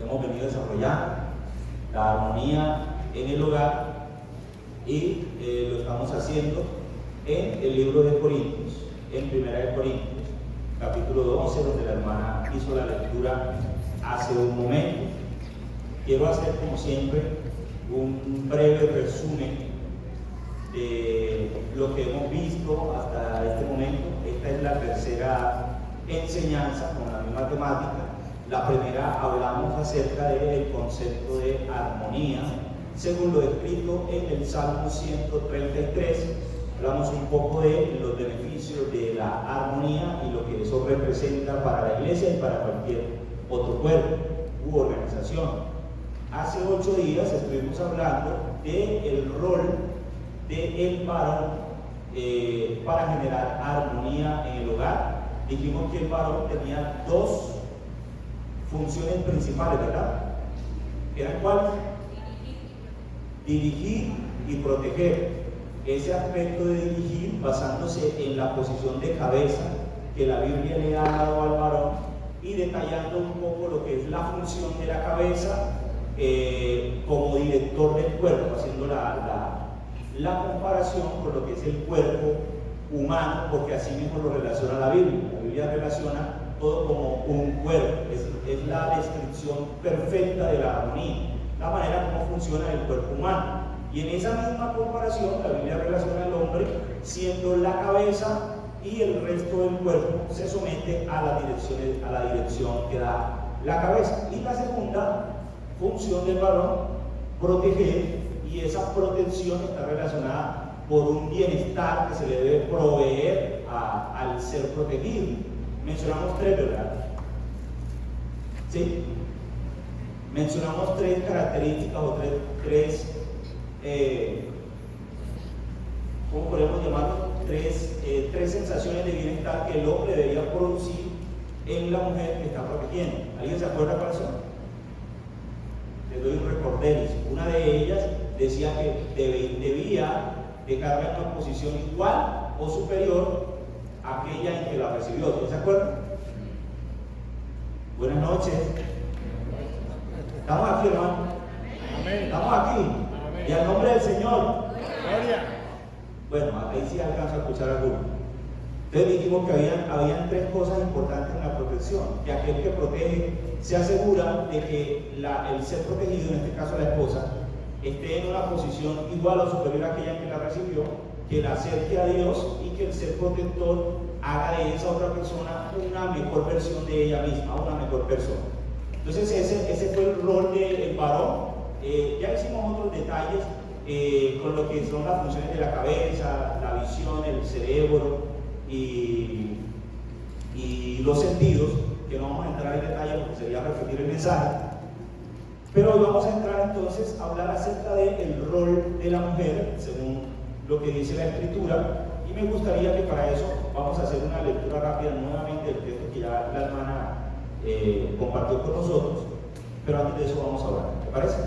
hemos venido desarrollando la armonía en el hogar y lo estamos haciendo en el libro de Corintios, en Primera de Corintios, capítulo 12, donde la hermana hizo la lectura hace un momento. Quiero hacer, como siempre, un breve resumen de lo que hemos visto hasta este momento. Esta es la tercera enseñanza con la misma temática. La primera hablamos acerca del concepto de armonía, según lo escrito en el Salmo 133. Hablamos un poco de los beneficios de la armonía y lo que eso representa para la iglesia y para cualquier otro cuerpo u organización. Hace 8 días estuvimos hablando del rol del varón para generar armonía en el hogar. Dijimos que el varón tenía 2 funciones principales, ¿verdad? ¿Eran cuáles? Dirigir y proteger. Ese aspecto de dirigir, basándose en la posición de cabeza que la Biblia le ha dado al varón y detallando un poco lo que es la función de la cabeza como director del cuerpo, haciendo la comparación con lo que es el cuerpo humano, porque así mismo lo relaciona la Biblia. La Biblia relaciona todo como un cuerpo, es la descripción perfecta de la armonía, la manera como funciona el cuerpo humano. Y en esa misma comparación, la Biblia relaciona al hombre siendo la cabeza y el resto del cuerpo se somete a la dirección que da la cabeza. Y la segunda función del varón, proteger, y esa protección está relacionada por un bienestar que se le debe proveer al ser protegido. Mencionamos 3, ¿verdad? ¿Sí? Mencionamos 3 características o tres ¿cómo podemos llamarlo? Tres sensaciones de bienestar que el hombre debería producir en la mujer que está protegiendo. ¿Alguien se acuerda cuáles son? Les doy un recorderis. Una de ellas decía que debía dejarla en una posición igual o superior a aquella en que la recibió. ¿Se acuerdan? Buenas noches. ¿Estamos aquí, hermano? ¿Estamos aquí? Y al nombre del Señor. Gloria. Bueno, ahí sí alcanzo a escuchar alguno. Entonces dijimos que habían 3 cosas importantes en la protección. Que aquel que protege se asegura de que el ser protegido, en este caso la esposa, esté en una posición igual o superior a aquella que la recibió, que la acerque a Dios y que el ser protector haga de esa otra persona una mejor versión de ella misma, una mejor persona. Entonces ese fue el rol del varón. Ya hicimos otros detalles con lo que son las funciones de la cabeza, la visión, el cerebro y los sentidos, que no vamos a entrar en detalle porque sería repetir el mensaje. Pero hoy vamos a entrar entonces a hablar acerca del rol de la mujer, según lo que dice la Escritura, y me gustaría que para eso vamos a hacer una lectura rápida nuevamente del texto que ya la hermana compartió con nosotros, pero antes de eso vamos a hablar. ¿Te parece?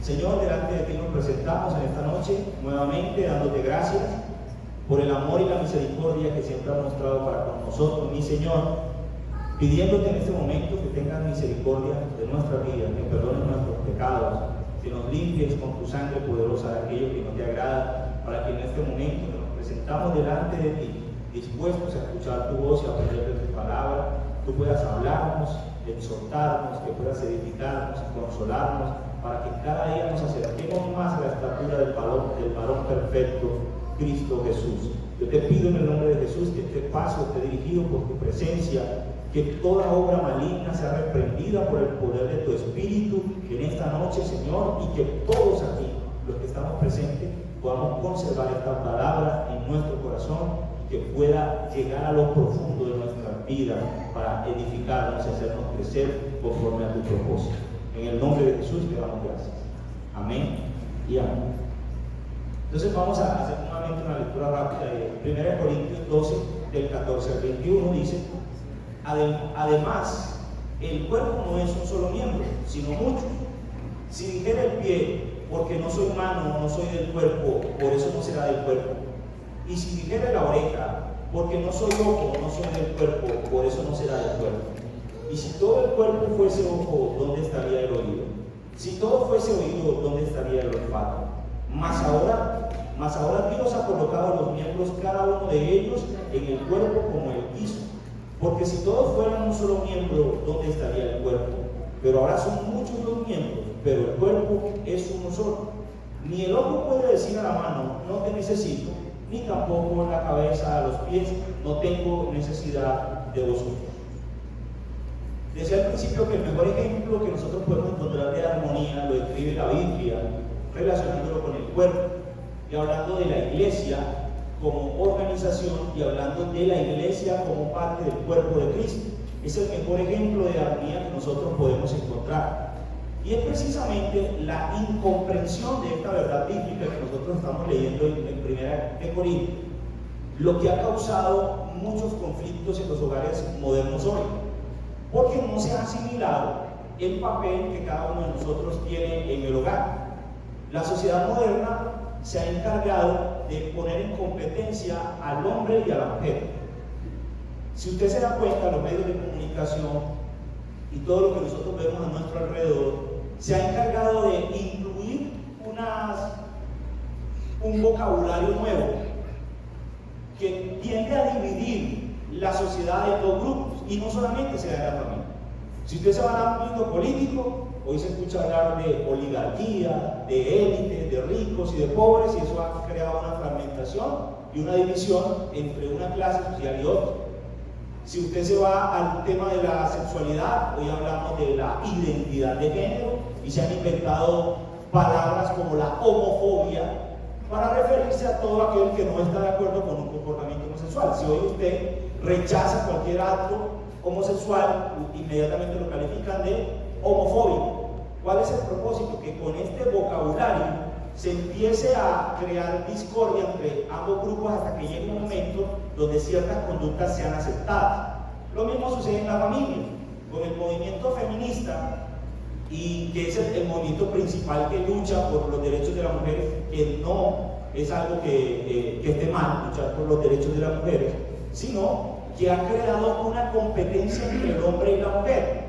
Señor, delante de ti nos presentamos en esta noche nuevamente dándote gracias por el amor y la misericordia que siempre has mostrado para con nosotros, mi Señor, pidiéndote en este momento que tengas misericordia de nuestra vida, que perdones nuestros pecados, que nos limpies con tu sangre poderosa de aquello que no te agrada, para que en este momento que nos presentamos delante de ti, dispuestos a escuchar tu voz y a aprender de tu palabra, tú puedas hablarnos, exhortarnos, que puedas edificarnos, consolarnos, para que cada día nos acerquemos más a la estatura del varón perfecto, Cristo Jesús. Yo te pido en el nombre de Jesús que este paso esté dirigido por tu presencia, que toda obra maligna sea reprendida por el poder de tu Espíritu en esta noche, Señor, y que todos aquí, los que estamos presentes, podamos conservar esta palabra en nuestro corazón y que pueda llegar a lo profundo de nuestra vida para edificarnos y hacernos crecer conforme a tu propósito. En el nombre de Jesús te damos gracias. Amén y amén. Entonces vamos a hacer nuevamente una lectura rápida de 1 Corintios 12, del 14 al 21, dice: además, el cuerpo no es un solo miembro, sino muchos. Si dijera el pie, porque no soy mano, no soy del cuerpo, por eso no será del cuerpo. Y si dijera la oreja, porque no soy ojo, no soy del cuerpo, por eso no será del cuerpo. Y si todo el cuerpo fuese ojo, ¿dónde estaría el oído? Si todo fuese oído, ¿dónde estaría el olfato? Mas ahora Dios ha colocado los miembros, cada uno de ellos, en el cuerpo como Él quiso. Porque si todos fueran un solo miembro, ¿dónde estaría el cuerpo? Pero ahora son muchos los miembros, pero el cuerpo es uno solo. Ni el ojo puede decir a la mano, no te necesito, ni tampoco la cabeza a los pies, no tengo necesidad de vosotros. Decía al principio que el mejor ejemplo que nosotros podemos encontrar de armonía lo escribe la Biblia, relacionándolo con el cuerpo, y hablando de la iglesia como organización y hablando de la iglesia como parte del cuerpo de Cristo. Es el mejor ejemplo de armonía que nosotros podemos encontrar. Y es precisamente la incomprensión de esta verdad bíblica que nosotros estamos leyendo en 1 Corintios lo que ha causado muchos conflictos en los hogares modernos hoy, porque no se ha asimilado el papel que cada uno de nosotros tiene en el hogar. La sociedad moderna se ha encargado de poner en competencia al hombre y a la mujer. Si usted se da cuenta, los medios de comunicación y todo lo que nosotros vemos a nuestro alrededor se ha encargado de incluir un vocabulario nuevo que tiende a dividir la sociedad en dos grupos, y no solamente se da en la familia. Si usted se va al ámbito político, hoy se escucha hablar de oligarquía, de élites, de ricos y de pobres, y eso ha creado una fragmentación y una división entre una clase social y otra. Si usted se va al tema de la sexualidad, hoy hablamos de la identidad de género y se han inventado palabras como la homofobia para referirse a todo aquel que no está de acuerdo con un comportamiento homosexual. Si hoy usted rechaza cualquier acto homosexual, inmediatamente lo califican de homofóbico. ¿Cuál es el propósito? Que con este vocabulario se empiece a crear discordia entre ambos grupos hasta que llegue un momento donde ciertas conductas sean aceptadas. Lo mismo sucede en la familia, con el movimiento feminista, y que es el movimiento principal que lucha por los derechos de las mujeres, que no es algo que esté mal, luchar por los derechos de las mujeres, sino que ha creado una competencia entre el hombre y la mujer.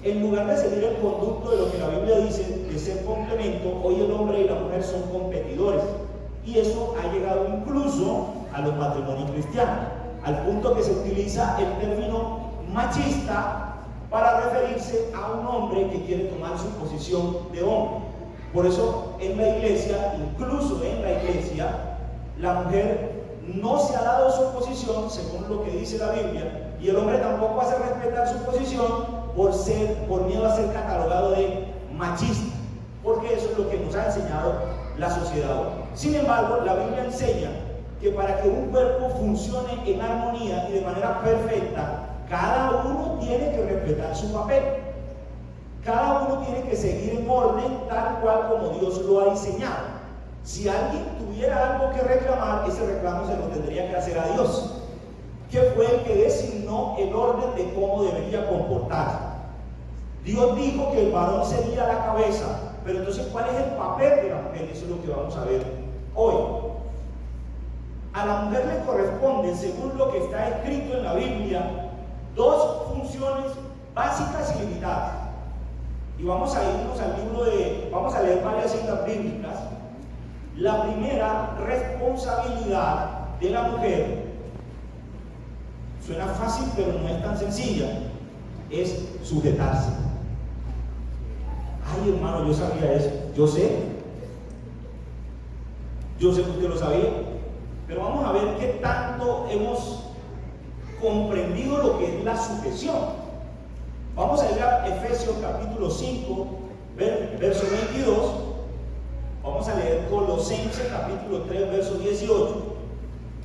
En lugar de seguir el conducto de lo que la Biblia dice, de ser complemento, hoy el hombre y la mujer son competidores. Y eso ha llegado incluso a los matrimonios cristianos, al punto que se utiliza el término machista para referirse a un hombre que quiere tomar su posición de hombre. Por eso en la iglesia, incluso en la iglesia, la mujer no se ha dado su posición según lo que dice la Biblia, y el hombre tampoco hace respetar su posición por miedo a ser catalogado de machista, porque eso es lo que nos ha enseñado la sociedad. Sin embargo, la Biblia enseña que para que un cuerpo funcione en armonía y de manera perfecta, cada uno tiene que respetar su papel. Cada uno tiene que seguir en orden tal cual como Dios lo ha diseñado. Si alguien tuviera algo que reclamar, ese reclamo se lo tendría que hacer a Dios, que fue el que designó el orden de cómo debería comportarse. Dios dijo que el varón sería la cabeza, pero entonces ¿cuál es el papel de la mujer? Eso es lo que vamos a ver hoy. A la mujer le corresponde, según lo que está escrito en la Biblia, dos funciones básicas y limitadas. Y vamos a irnos al vamos a leer varias citas bíblicas. La primera responsabilidad de la mujer, suena fácil pero no es tan sencilla, es sujetarse. Ay, hermano, yo sabía eso. Yo sé que usted lo sabía, pero vamos a ver qué tanto hemos comprendido lo que es la sujeción. Vamos a ir a Efesios capítulo 5, verso 22. Vamos a leer Colosenses capítulo 3, verso 18.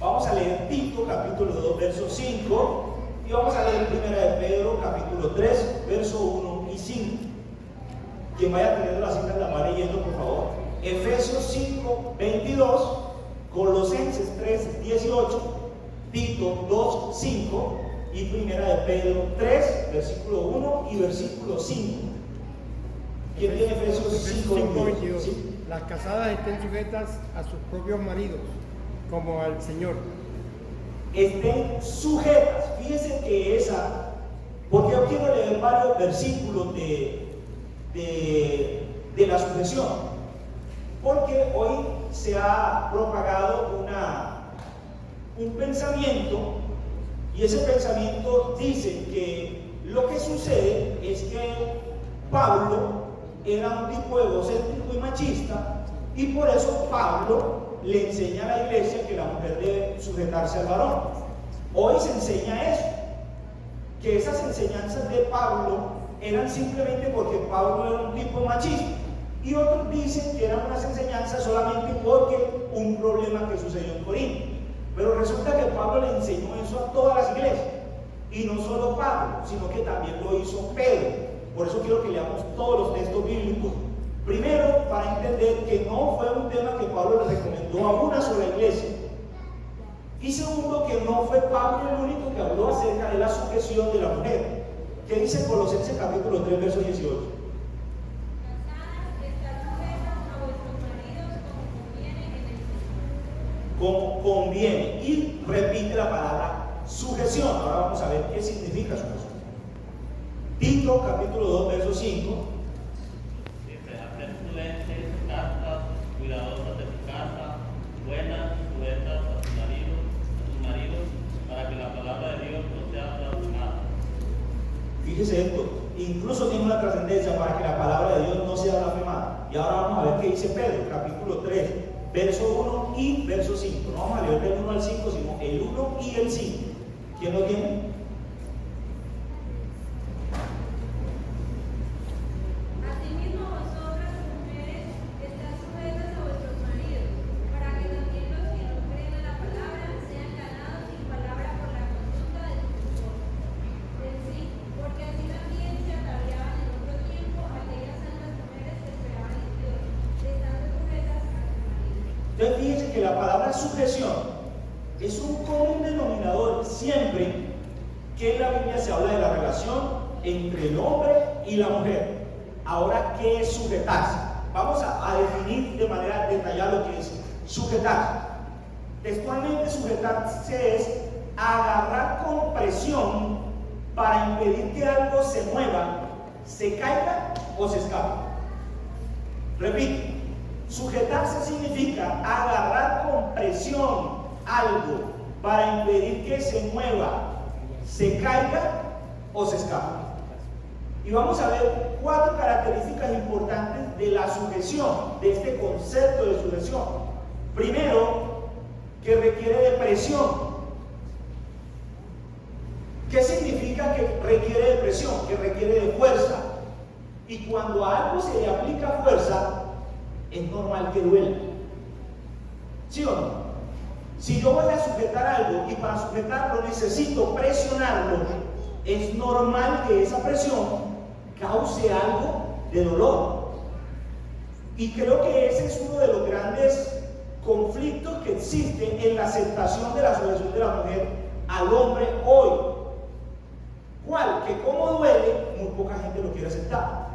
Vamos a leer Tito capítulo 2, verso 5. Y vamos a leer 1 de Pedro capítulo 3, verso 1 y 5. Quien vaya teniendo la cita la va leyendo, por favor. Efesios 5, 22, Colosenses 3, 18, Tito 2, 5 y 1 de Pedro 3, versículo 1 y versículo 5. ¿Quién tiene Efesios 5, 22? ¿Sí? Las casadas estén sujetas a sus propios maridos, como al Señor. Estén sujetas. Fíjense que esa ¿Por qué yo quiero leer varios versículos de la sujeción? Porque hoy se ha propagado un pensamiento, y ese pensamiento dice que lo que sucede es que Pablo era un tipo egocéntrico y machista, y por eso Pablo le enseña a la iglesia que la mujer debe sujetarse al varón. Hoy se enseña eso, que esas enseñanzas de Pablo eran simplemente porque Pablo era un tipo machista, y otros dicen que eran unas enseñanzas solamente porque un problema que sucedió en Corinto. Pero resulta que Pablo le enseñó eso a todas las iglesias, y no solo Pablo, sino que también lo hizo Pedro. Por eso quiero que leamos todos los textos bíblicos. Primero, para entender que no fue un tema que Pablo le recomendó a una sola iglesia. Y segundo, que no fue Pablo el único que habló acerca de la sujeción de la mujer. ¿Qué dice Colosenses capítulo 3, verso 18? Como conviene, y repite la palabra sujeción. Ahora vamos a ver qué significa sujeción. Tito capítulo 2, verso 5. Dice: hacer prudentes, castas, cuidadosas de su casa, buenas, sujetas a sus maridos, para que la palabra de Dios no sea blasfemada. Fíjese esto, incluso tiene una trascendencia para que la palabra de Dios no sea blasfemada. Y ahora vamos a ver qué dice Pedro, capítulo 3, verso 1 y verso 5. No vamos a leer del 1 al 5, sino el 1 y el 5. ¿Quién lo tiene? Asimismo vosotras, mujeres, estad sujetas a vuestros maridos, para que también los que no creen a la palabra sean ganados sin palabra por la conducta de sus esposos. En sí, porque así también se ataviaban en otro tiempo aquellas santas mujeres que esperaban en Dios, estando sujetas a sus maridos. Entonces fíjense que la palabra sujeción es un común denominador siempre que en la Biblia se habla de la relación entre el hombre y la mujer. Ahora, ¿qué es sujetarse? Vamos a definir de manera detallada lo que es sujetarse. Textualmente, sujetarse es agarrar con presión para impedir que algo se mueva, se caiga o se escape. Repito, sujetarse significa agarrar con presión algo para impedir que se mueva, se caiga o se escape. Y vamos a ver 4 características importantes de la sujeción, de este concepto de sujeción. Primero, que requiere de presión. ¿Qué significa que requiere de presión? Que requiere de fuerza. Y cuando a algo se le aplica fuerza, es normal que duela. ¿Sí o no? Si yo voy a sujetar algo y para sujetarlo necesito presionarlo, es normal que esa presión cause algo de dolor. Y creo que ese es uno de los grandes conflictos que existen en la aceptación de la sujeción de la mujer al hombre hoy. ¿Cuál? Que como duele, muy poca gente lo quiere aceptar.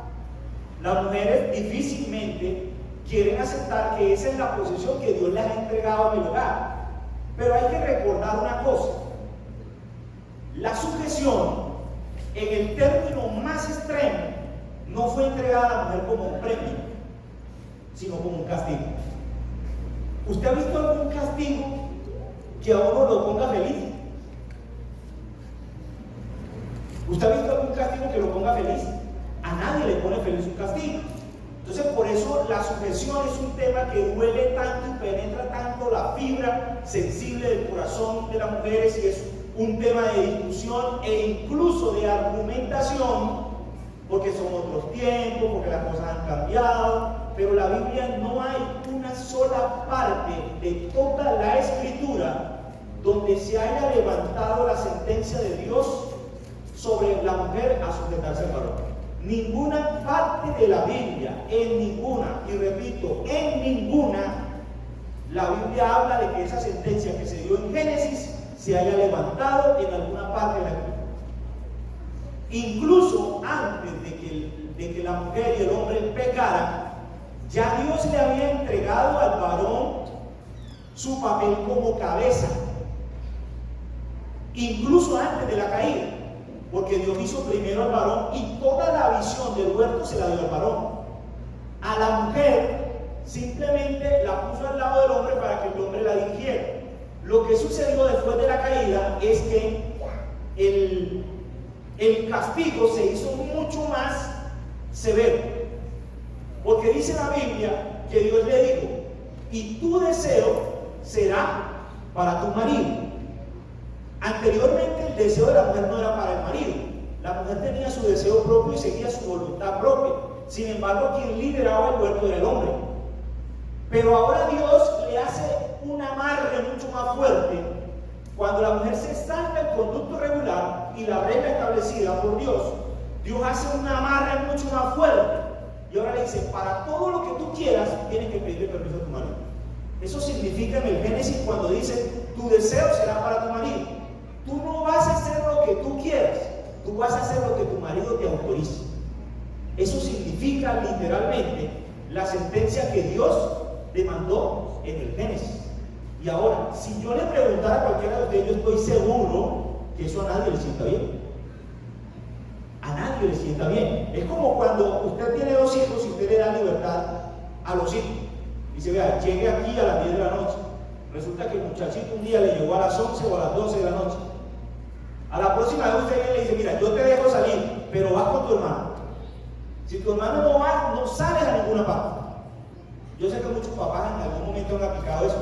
Las mujeres difícilmente quieren aceptar que esa es la posición que Dios les ha entregado en el hogar. Pero hay que recordar una cosa: la sujeción, en el término más extremo, no fue entregada a la mujer como un premio, sino como un castigo. ¿Usted ha visto algún castigo que a uno lo ponga feliz? ¿Usted ha visto algún castigo que lo ponga feliz? A nadie le pone feliz un castigo. Entonces, por eso la sujeción es un tema que duele tanto y penetra tanto la fibra sensible del corazón de las mujeres, y es un tema de discusión e incluso de argumentación, porque son otros tiempos, porque las cosas han cambiado. Pero la Biblia, no hay una sola parte de toda la Escritura donde se haya levantado la sentencia de Dios sobre la mujer a sujetarse al varón. Ninguna parte de la Biblia, en ninguna, y repito, en ninguna, la Biblia habla de que esa sentencia que se dio en Génesis se haya levantado en alguna parte de la Biblia. Incluso antes de que la mujer y el hombre pecaran, ya Dios le había entregado al varón su papel como cabeza, incluso antes de la caída. porque Dios hizo primero al varón y toda la visión del huerto se la dio al varón. A la mujer simplemente la puso al lado del hombre para que el hombre la dirigiera. Lo que sucedió después de la caída es que el castigo se hizo mucho más severo, porque dice la Biblia que Dios le dijo: y tu deseo será para tu marido. Anteriormente el deseo de la mujer no era para el marido, la mujer tenía su deseo propio y seguía su voluntad propia. Sin embargo, quien lideraba el huerto era el hombre. Pero ahora Dios le hace un amarre mucho más fuerte cuando la mujer se salta el conducto regular y la regla establecida por Dios. Dios hace un amarre mucho más fuerte y ahora le dice: para todo lo que tú quieras tienes que pedirle permiso a tu marido. Eso significa en el Génesis cuando dice: tu deseo será para tu marido. Tú no vas a hacer lo que tú quieras, tú vas a hacer lo que tu marido te autorice. Eso significa literalmente la sentencia que Dios demandó en el Génesis. Y ahora, si yo le preguntara a cualquiera de ustedes, yo estoy seguro que eso a nadie le sienta bien. A nadie le sienta bien. Es como cuando usted tiene 2 hijos y usted le da libertad a los hijos. Dice: vea, llegue aquí a las 10 de la noche. Resulta que el muchachito un día le llegó a las 11 o a las 12 de la noche. A la próxima vez usted le dice: mira, yo te dejo salir, pero vas con tu hermano. Si tu hermano no va, no sales a ninguna parte. Yo sé que muchos papás en algún momento han aplicado eso.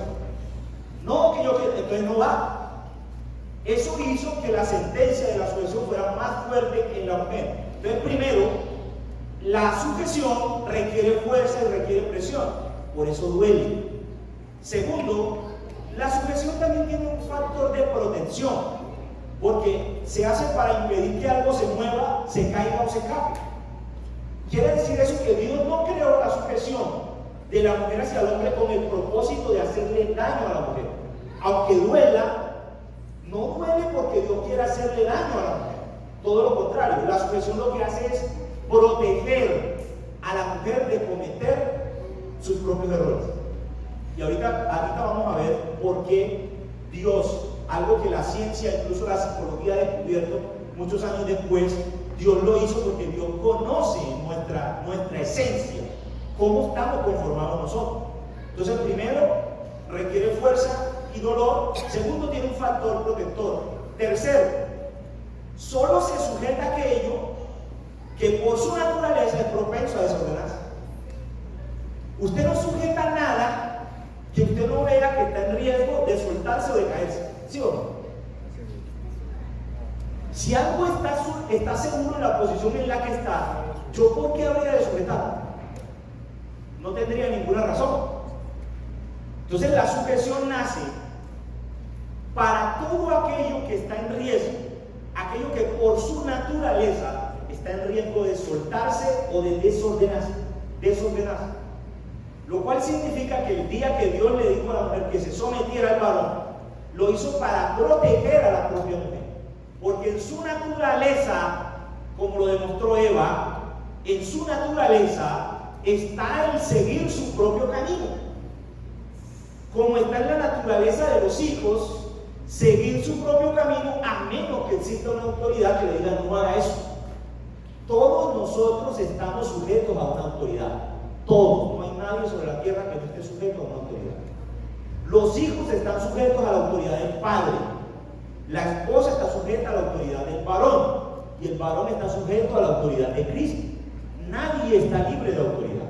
No, que yo quiero, entonces no va. Eso hizo que la sentencia de la sujeción fuera más fuerte en la mujer. Entonces, primero, la sujeción requiere fuerza y requiere presión, por eso duele. Segundo, la sujeción también tiene un factor de protección, porque se hace para impedir que algo se mueva, se caiga o se escape. Quiere decir eso que Dios no creó la sujeción de la mujer hacia el hombre con el propósito de hacerle daño a la mujer. Aunque duela, no duele porque Dios quiera hacerle daño a la mujer. Todo lo contrario, la sujeción lo que hace es proteger a la mujer de cometer sus propios errores. Y ahorita vamos a ver por qué Dios, algo que la ciencia, incluso la psicología ha descubierto muchos años después, Dios lo hizo porque Dios conoce nuestra esencia, cómo estamos conformados nosotros. Entonces, primero, requiere fuerza y dolor. Segundo, tiene un factor protector. Tercero, solo se sujeta a aquello que por su naturaleza es propenso a desordenarse. Usted no sujeta nada que usted no vea que está en riesgo de soltarse o de caerse. ¿Sí o no? Si algo está seguro en la posición en la que está, ¿yo por qué habría de sujetar? No tendría ninguna razón. Entonces la sujeción nace para todo aquello que está en riesgo, aquello que por su naturaleza está en riesgo de soltarse o de desordenarse. Lo cual significa que el día que Dios le dijo a la mujer que se sometiera al varón, lo hizo para proteger a la propia mujer. Porque en su naturaleza, como lo demostró Eva, en su naturaleza está el seguir su propio camino. Como está en la naturaleza de los hijos, seguir su propio camino, a menos que exista una autoridad que le diga: no haga eso. Todos nosotros estamos sujetos a una autoridad. Todos. No hay nadie sobre la tierra que no esté sujeto a una autoridad. Los hijos están sujetos a la autoridad del padre. La esposa está sujeta a la autoridad del varón. Y el varón está sujeto a la autoridad de Cristo. Nadie está libre de autoridad.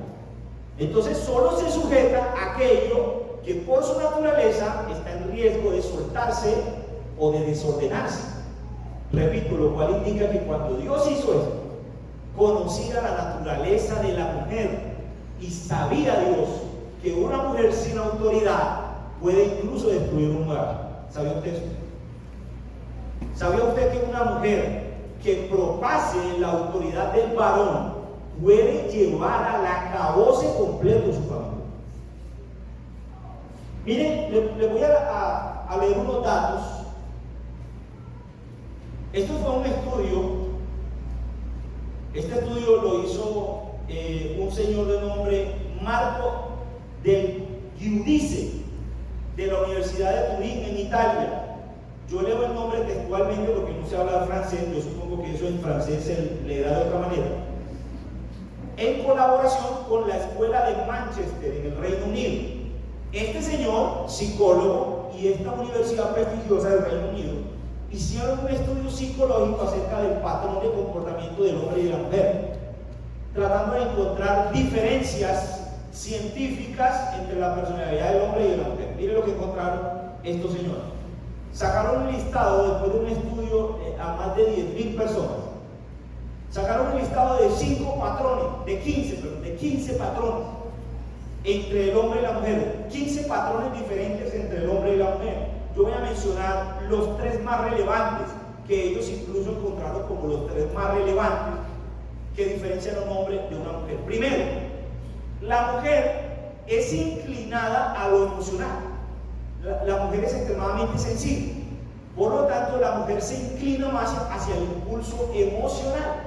Entonces solo se sujeta a aquello que por su naturaleza está en riesgo de soltarse o de desordenarse. Repito, lo cual indica que cuando Dios hizo esto, conocía la naturaleza de la mujer y sabía Dios que una mujer sin autoridad puede incluso destruir un hogar. ¿Sabía usted eso? ¿Sabía usted que una mujer que propase la autoridad del varón puede llevar al acabose completo su familia? Miren, le voy a leer unos datos. Esto fue un estudio. Este estudio lo hizo un señor de nombre Marco del Giudice, de la Universidad de Turín en Italia. Yo leo el nombre textualmente porque no se habla francés, yo supongo que eso en francés se le da de otra manera. En colaboración con la Escuela de Manchester en el Reino Unido. Este señor, psicólogo, y esta universidad prestigiosa del Reino Unido hicieron un estudio psicológico acerca del patrón de comportamiento del hombre y de la mujer, tratando de encontrar diferencias científicas entre la personalidad del hombre y de la mujer. Miren lo que encontraron estos señores. Sacaron un listado, después de un estudio a más de 10.000 personas, sacaron un listado de 5 patrones, de 15 patrones entre el hombre y la mujer, 15 patrones diferentes entre el hombre y la mujer. Yo voy a mencionar los 3 más relevantes, que ellos incluso encontraron como los 3 más relevantes que diferencian a un hombre de una mujer. Primero, la mujer es inclinada a lo emocional. La mujer es extremadamente sensible. Por lo tanto, la mujer se inclina más hacia el impulso emocional.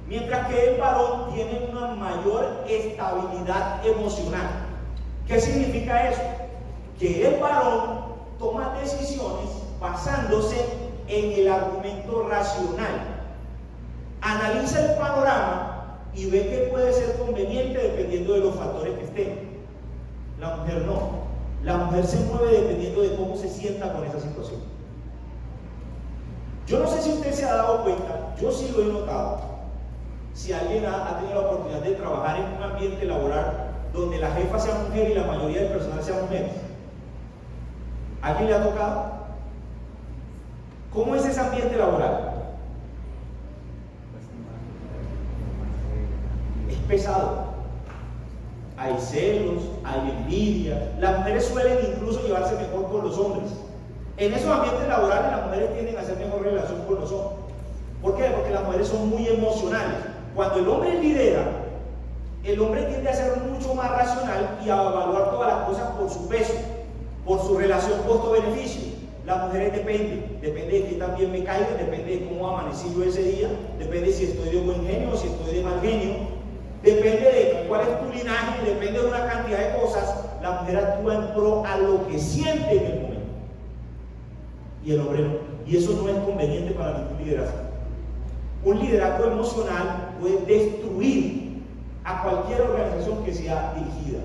Mientras que el varón tiene una mayor estabilidad emocional. ¿Qué significa eso? Que el varón toma decisiones basándose en el argumento racional. Analiza el panorama y ve que puede ser conveniente dependiendo de los factores que estén. La mujer no. La mujer se mueve dependiendo de cómo se sienta con esa situación. Yo no sé si usted se ha dado cuenta, yo sí lo he notado. Si alguien ha tenido la oportunidad de trabajar en un ambiente laboral donde la jefa sea mujer y la mayoría del personal sea mujeres, ¿a quién le ha tocado? ¿Cómo es ese ambiente laboral? Es pesado. Hay celos, hay envidia. Las mujeres suelen incluso llevarse mejor con los hombres. En esos ambientes laborales las mujeres tienden a hacer mejor relación con los hombres. ¿Por qué? Porque las mujeres son muy emocionales. Cuando el hombre lidera, el hombre tiende a ser mucho más racional y a evaluar todas las cosas por su peso, por su relación costo-beneficio. Las mujeres depende de que también me caiga, depende de cómo amanecí yo ese día, depende si estoy de buen genio o si estoy de mal genio, depende de cuál es tu linaje, depende de una cantidad de cosas. La mujer actúa en pro a lo que siente en el momento y el hombre no, y eso no es conveniente para ningún liderazgo. Un liderazgo emocional puede destruir a cualquier organización que sea dirigida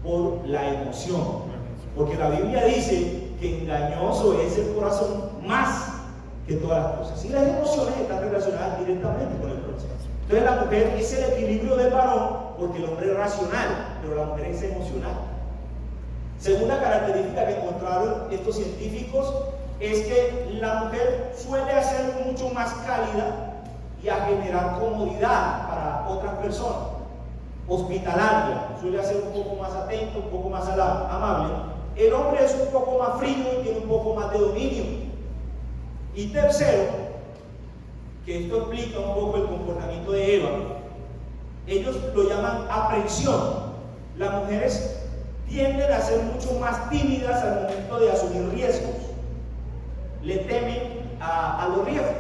por la emoción, porque la Biblia dice que engañoso es el corazón más que todas las cosas, y las emociones están relacionadas directamente con el proceso. Entonces la mujer es el equilibrio del varón, porque el hombre es racional, pero la mujer es emocional. Segunda característica que encontraron estos científicos es que la mujer suele ser mucho más cálida y a generar comodidad para otras personas. Hospitalaria, suele ser un poco más atento, un poco más amable. El hombre es un poco más frío y tiene un poco más de dominio. Y tercero, que esto explica un poco el comportamiento de Eva, ellos lo llaman aprensión. Las mujeres tienden a ser mucho más tímidas al momento de asumir riesgos, le temen a los riesgos.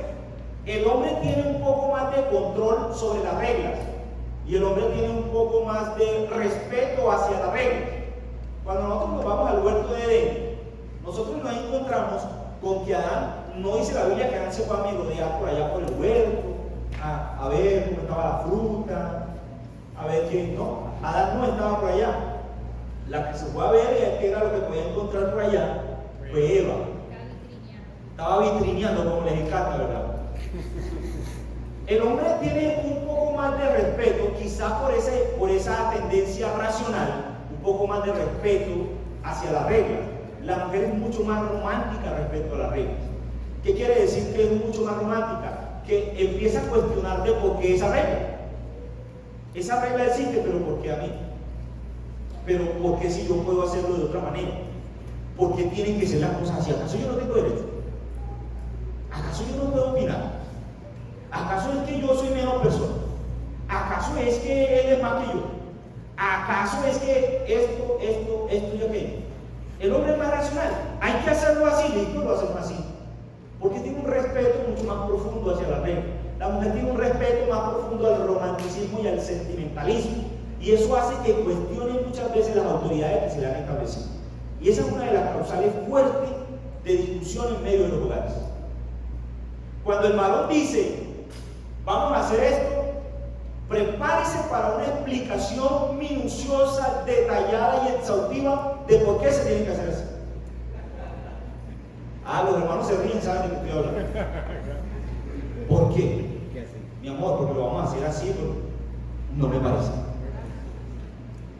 El hombre tiene un poco más de control sobre las reglas y el hombre tiene un poco más de respeto hacia las reglas. Cuando nosotros nos vamos al huerto de Edén, nosotros nos encontramos con que Adán, no dice la Biblia que Adán se fue a merodear por allá por el huerto, a ver cómo estaba la fruta, a ver quién, no, Adán no estaba por allá. La que se fue a ver qué era lo que podía encontrar por allá fue Eva. Estaba vitrineando, como les encanta, ¿verdad? El hombre tiene un poco más de respeto, quizás por esa tendencia racional, un poco más de respeto hacia las reglas. La mujer es mucho más romántica respecto a las reglas. ¿Qué quiere decir que es mucho más romántica? Que empieza a cuestionarte por qué esa regla. Esa regla existe, pero ¿por qué a mí? Pero ¿por qué si yo puedo hacerlo de otra manera? ¿Por qué tienen que ser las cosas así? ¿Acaso yo no tengo derecho? ¿Acaso yo no puedo opinar? ¿Acaso es que yo soy menos persona? ¿Acaso es que él es más que yo? ¿Acaso es que esto y aquello? El hombre es más racional. Hay que hacerlo así, listo, lo hacemos así. Porque tiene un respeto mucho más profundo hacia la regla. La mujer tiene un respeto más profundo al romanticismo y al sentimentalismo. Y eso hace que cuestione muchas veces las autoridades que se le han establecido. Y esa es una de las causales fuertes de discusión en medio de los hogares. Cuando el varón dice, vamos a hacer esto, prepárese para una explicación minuciosa, detallada y exhaustiva de por qué se tiene que hacer eso. Los hermanos se ríen, saben de qué estoy hablando. ¿Por qué? Mi amor, porque lo vamos a hacer así, pero no me parece.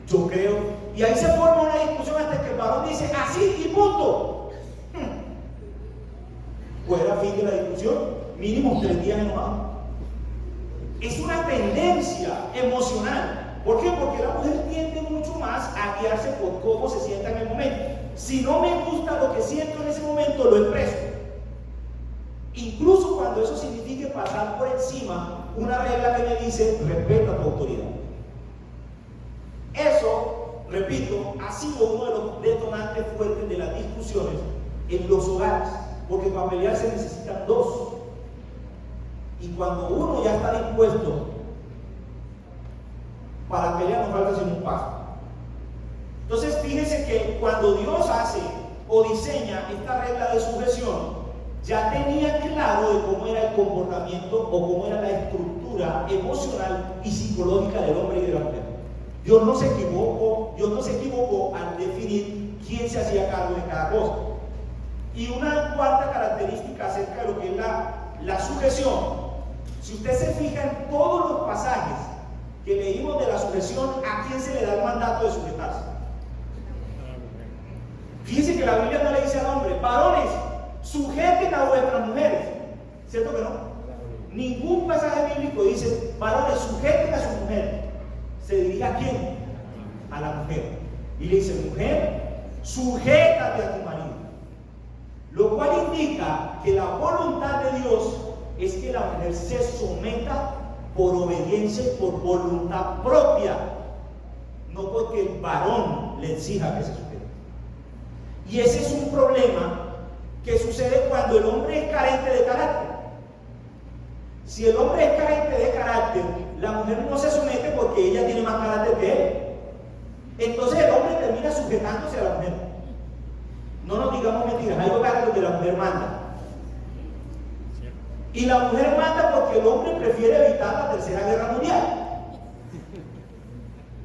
Yo creo, y ahí se forma una discusión hasta que el varón dice así y punto. Fuera fin de la discusión, mínimo 3 días enojado. Es una tendencia emocional. ¿Por qué? Porque la mujer tiende mucho más a guiarse por cómo se sienta en el momento. Si no me gusta lo que siento en ese momento, lo expreso. Incluso cuando eso signifique pasar por encima una regla que me dice respeta tu autoridad. Eso, repito, ha sido uno de los detonantes fuertes de las discusiones en los hogares, porque para pelear se necesitan 2. Y cuando uno ya está dispuesto, para pelear nos falta hacer un paso. Entonces fíjense que cuando Dios hace o diseña esta regla de sujeción, ya tenía claro de cómo era el comportamiento o cómo era la estructura emocional y psicológica del hombre y de la mujer. Dios no se equivocó al definir quién se hacía cargo de cada cosa. Y una cuarta característica acerca de lo que es la sujeción. Si usted se fija en todos los pasajes que leímos de la sujeción, ¿a quién se le da el mandato de sujetarse? Fíjense que la Biblia no le dice al hombre, varones, sujeten a vuestras mujeres. ¿Cierto que no? Ningún pasaje bíblico dice, varones, sujeten a sus mujeres. Se dirige a quién? A la mujer. Y le dice, mujer, sujétate a tu marido. Lo cual indica que la voluntad de Dios es que la mujer se someta por obediencia y por voluntad propia, no porque el varón le exija que se sujete. Y ese es un problema que sucede cuando el hombre es carente de carácter. Si el hombre es carente de carácter, la mujer no se somete porque ella tiene más carácter que él. Entonces el hombre termina sujetándose a la mujer. No nos digamos mentiras, hay hogares donde la mujer manda. Y la mujer manda porque el hombre prefiere evitar la Tercera Guerra Mundial.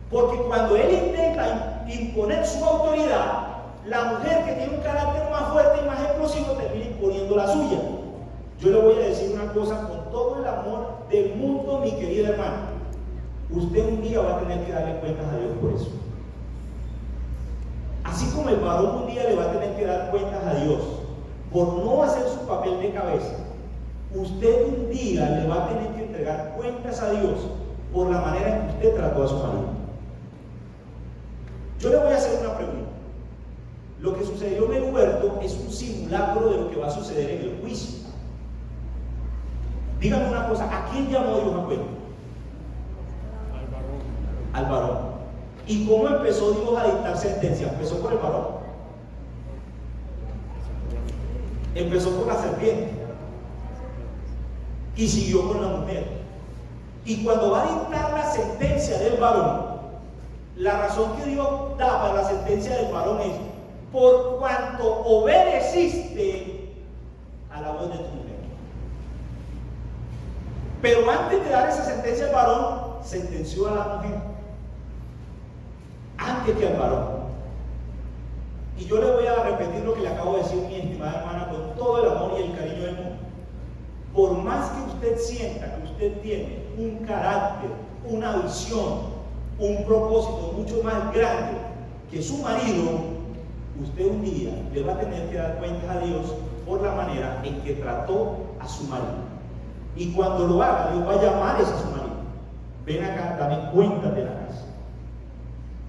Porque cuando él intenta imponer su autoridad, la mujer que tiene un carácter más fuerte y más explosivo termina imponiendo la suya. Yo le voy a decir una cosa con todo el amor del mundo, mi querida hermana. Usted un día va a tener que darle cuentas a Dios por eso. Así como el varón un día le va a tener que dar cuentas a Dios por no hacer su papel de cabeza, usted un día le va a tener que entregar cuentas a Dios por la manera en que usted trató a su marido. Yo le voy a hacer una pregunta. Lo que sucedió en el huerto es un simulacro de lo que va a suceder en el juicio. Dígame una cosa, ¿a quién llamó Dios a cuenta? Al varón. ¿Y cómo empezó Dios a dictar sentencia? ¿Empezó por el varón? Empezó por la serpiente y siguió con la mujer. Y cuando va a dictar la sentencia del varón, la razón que Dios da para la sentencia del varón es por cuanto obedeciste a la voz de tu mujer. Pero antes de dar esa sentencia al varón, sentenció a la mujer antes que al varón. Y yo le voy a repetir lo que le acabo de decir, mi estimada hermana, con todo el amor y el cariño del mundo. Por más que usted sienta que usted tiene un carácter, una visión, un propósito mucho más grande que su marido, usted un día le va a tener que dar cuentas a Dios por la manera en que trató a su marido. Y cuando lo haga, Dios va a llamar a su marido. Ven acá, dame cuenta de la casa.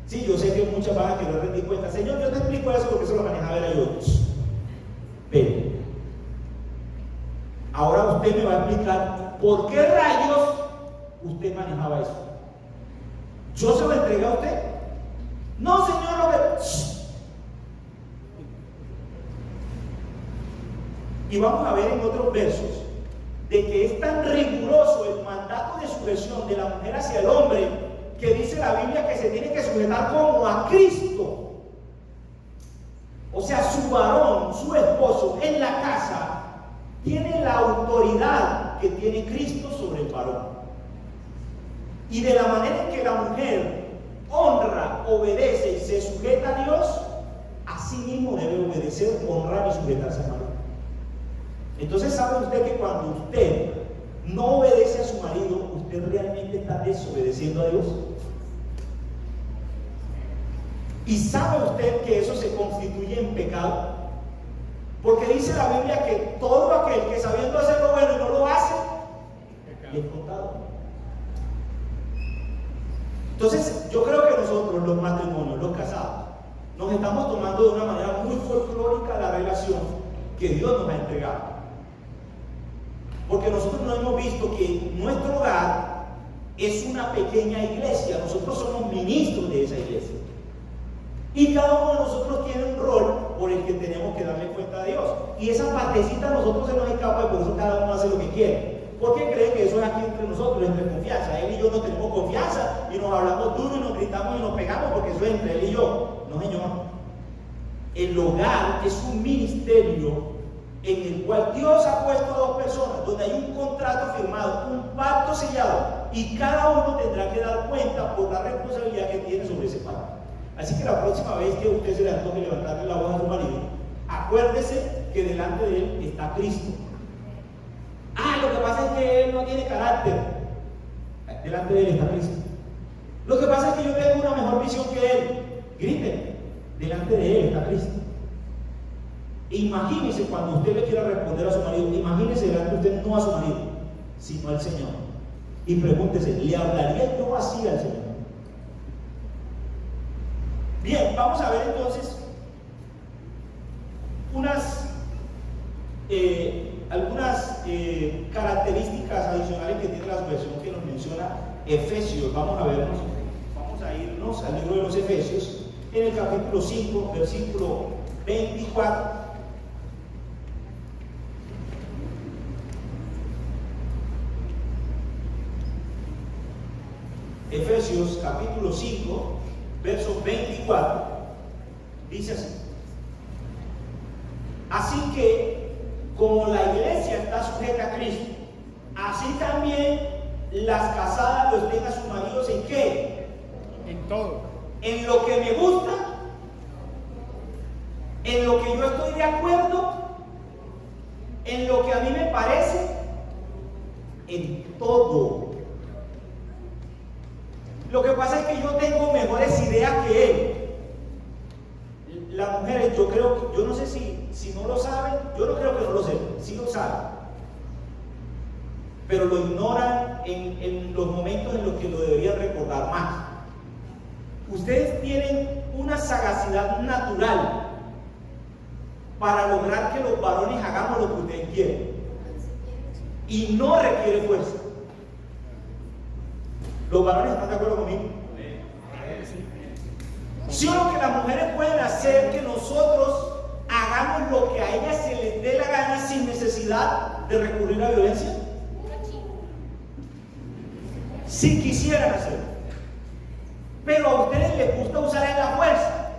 Sí, yo sé que muchas van a querer rendir cuenta. Señor, yo te explico eso porque eso lo manejaba era yo. Ven. Ahora usted me va a explicar por qué rayos usted manejaba eso. ¿Yo se lo entregué a usted? No, Señor, lo que... Y vamos a ver en otros versos de que es tan riguroso el mandato de sujeción de la mujer hacia el hombre que dice la Biblia que se tiene que sujetar como a Cristo. O sea, su varón, su esposo, en la casa, tiene la autoridad que tiene Cristo sobre el varón. Y de la manera en que la mujer honra, obedece y se sujeta a Dios, así mismo debe obedecer, honrar y sujetarse a marido. Entonces, ¿sabe usted que cuando usted no obedece a su marido, usted realmente está desobedeciendo a Dios? ¿Y sabe usted que eso se constituye en pecado? Porque dice la Biblia que todo aquel que sabiendo hacer lo bueno y no lo hace, le es contado. Entonces, yo creo que nosotros, los matrimonios, los casados, nos estamos tomando de una manera muy folclórica la relación que Dios nos ha entregado. Porque nosotros no hemos visto que nuestro hogar es una pequeña iglesia. Nosotros somos ministros de esa iglesia. Y cada uno de nosotros tiene un rol por el que tenemos que darle cuenta a Dios. Y esa partecita a nosotros se nos escapa y por eso cada uno hace lo que quiere. Porque cree que eso es aquí entre nosotros, entre confianza. Él y yo no tenemos confianza y nos hablamos duro y nos gritamos y nos pegamos porque eso es entre él y yo. No, señor. El hogar es un ministerio en el cual Dios ha puesto a dos personas, donde hay un contrato firmado, un pacto sellado, y cada uno tendrá que dar cuenta por la responsabilidad que tiene sobre ese pacto. Así que la próxima vez que usted se le antoje levantarle la voz a su marido, acuérdese que delante de él está Cristo. Lo que pasa es que él no tiene carácter. Delante de él está Cristo. Lo que pasa es que yo tengo una mejor visión que él. Griten, delante de él está Cristo. Imagínese cuando usted le quiera responder a su marido, imagínese delante de usted no a su marido, sino al Señor. Y pregúntese, ¿le hablaría yo así al Señor? Bien, vamos a ver entonces algunas características adicionales que tiene la versión que nos menciona Efesios. Vamos a irnos al libro de los Efesios, en el capítulo 5, versículo 24. Efesios capítulo 5, verso 24, dice así: así que como la iglesia está sujeta a Cristo, así también las casadas lo estén a sus maridos. ¿En qué? En todo. En lo que me gusta, en lo que yo estoy de acuerdo, en lo que a mí me parece, en todo. Lo que pasa es que yo tengo mejores ideas que él. Las mujeres, yo no sé si no lo saben, yo no creo que no lo sepan, sí lo saben, pero lo ignoran en los momentos en los que lo deberían recordar más. Ustedes tienen una sagacidad natural para lograr que los varones hagamos lo que ustedes quieren, y no requiere fuerza. ¿Los varones están de acuerdo conmigo? ¿Sí o no que las mujeres pueden hacer que nosotros hagamos lo que a ellas se les dé la gana sin necesidad de recurrir a violencia? Si quisieran hacerlo. Pero a ustedes les gusta usar la fuerza.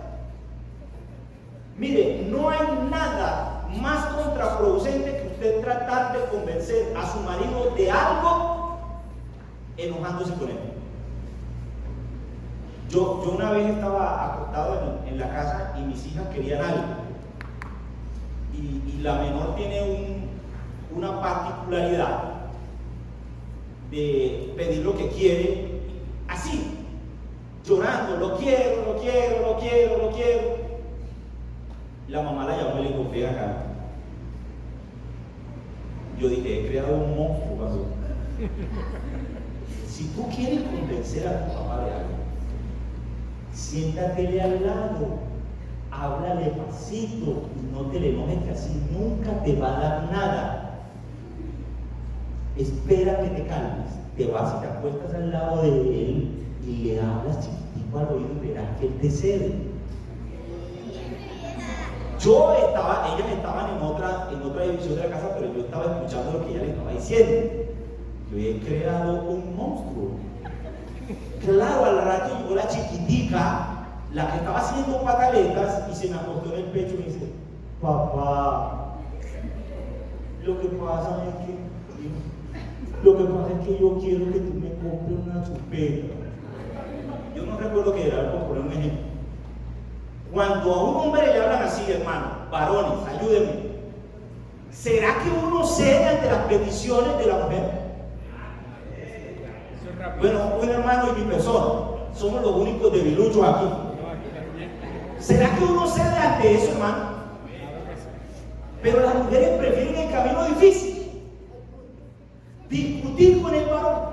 Mire, no hay nada más contraproducente que usted tratar de convencer a su marido de algo enojándose con él. Yo una vez estaba acostado en la casa y mis hijas querían algo. Y la menor tiene una particularidad de pedir lo que quiere, así, llorando: lo quiero, lo quiero, lo quiero, lo quiero. La mamá la llamó y le dijo: ven acá. Yo dije: he creado un monstruo, pastor. Si tú quieres convencer a tu papá de algo, siéntatele al lado, háblale pasito y no te le enojes, que así nunca te va a dar nada. Espera que te calmes, te vas y te acuestas al lado de él y le hablas chiquitico al oído y verás que él te cede. Ellas estaban en otra división de la casa, pero yo estaba escuchando lo que ella le estaba diciendo. Yo he creado un monstruo. Claro, al rato llegó la chiquitica, la que estaba haciendo pataletas, y se me acostó en el pecho y me dice: papá, lo que pasa es que yo quiero que tú me compres una chupeta. Yo no recuerdo qué era, por poner un ejemplo. Cuando a un hombre le hablan así, hermano, varones, ayúdenme, ¿será que uno cede ante las peticiones de la mujer? Bueno, un hermano y mi persona, somos los únicos debiluchos aquí. ¿Será que uno cede ante eso, hermano? Pero las mujeres prefieren el camino difícil, discutir con el varón.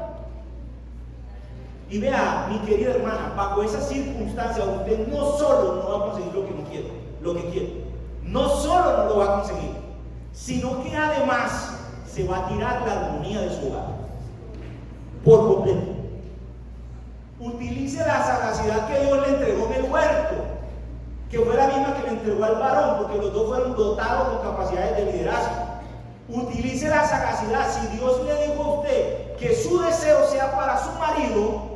Y vea, mi querida hermana, bajo esas circunstancias usted no solo no va a conseguir lo que quiere, no solo no lo va a conseguir, sino que además se va a tirar la armonía de su hogar por completo. Utilice la sagacidad que Dios le entregó en el huerto, que fue la misma que le entregó al varón, porque los dos fueron dotados con capacidades de liderazgo. Utilice la sagacidad. Si Dios le dijo a usted que su deseo sea para su marido,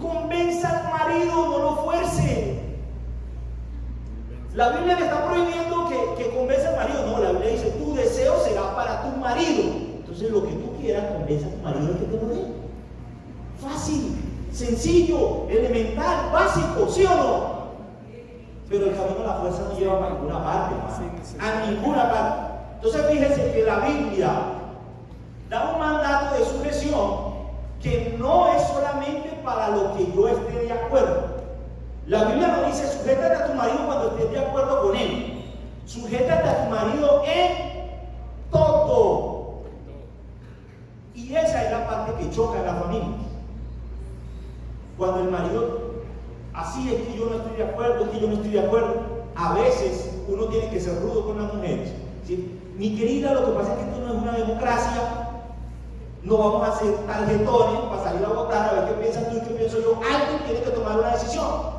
convenza al marido, no lo fuerce. La Biblia le está prohibiendo que convenza al marido. No, la Biblia dice, tu deseo será para tu marido. Entonces lo que tú quieras, convenza a tu marido de que te lo dé. Fácil, sencillo, elemental, básico, ¿sí o no? Pero el camino de la fuerza no lleva a ninguna parte, a ninguna parte. Entonces fíjense que la Biblia da un mandato de sujeción que no es solamente para lo que yo esté de acuerdo. La Biblia nos dice, sujétate a tu marido cuando estés de acuerdo con él. Sujétate a tu marido en todo. Y esa es la parte que choca en la familia. Cuando el marido, así es que yo no estoy de acuerdo, es que yo no estoy de acuerdo. A veces uno tiene que ser rudo con las mujeres. ¿Sí? Mi querida, lo que pasa es que esto no es una democracia. No vamos a hacer tarjetones para salir a votar a ver qué piensas tú y qué pienso yo. Alguien tiene que tomar una decisión.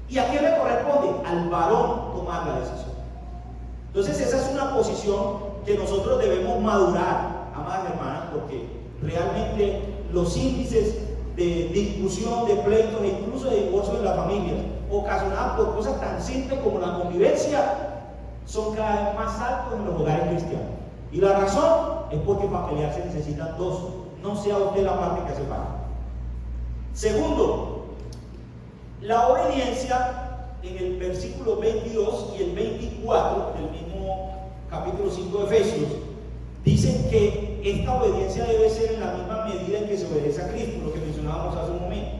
¿Y a quién le corresponde? Al varón tomar la decisión. Entonces esa es una posición que nosotros debemos madurar, amadas hermanas, porque realmente los índices de discusión, de pleitos e incluso de divorcio en la familia, ocasionados por cosas tan simples como la convivencia, son cada vez más altos en los hogares cristianos. Y la razón es porque para pelear se necesitan dos. No sea usted la parte que hace falta. Segundo, la obediencia en el versículo 22 y el 24 del mismo capítulo 5 de Efesios dicen que esta obediencia debe ser en la misma medida en que se obedece a Cristo, lo que mencionábamos hace un momento.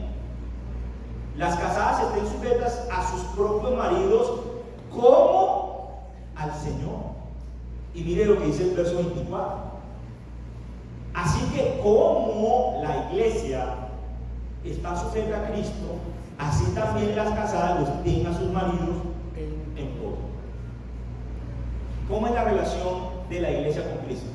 Las casadas estén sujetas a sus propios maridos como al Señor. Y mire lo que dice el verso 24. Así que como la iglesia está sujeta a Cristo, así también las casadas los estén a sus maridos en todo. ¿Cómo es la relación de la iglesia con Cristo?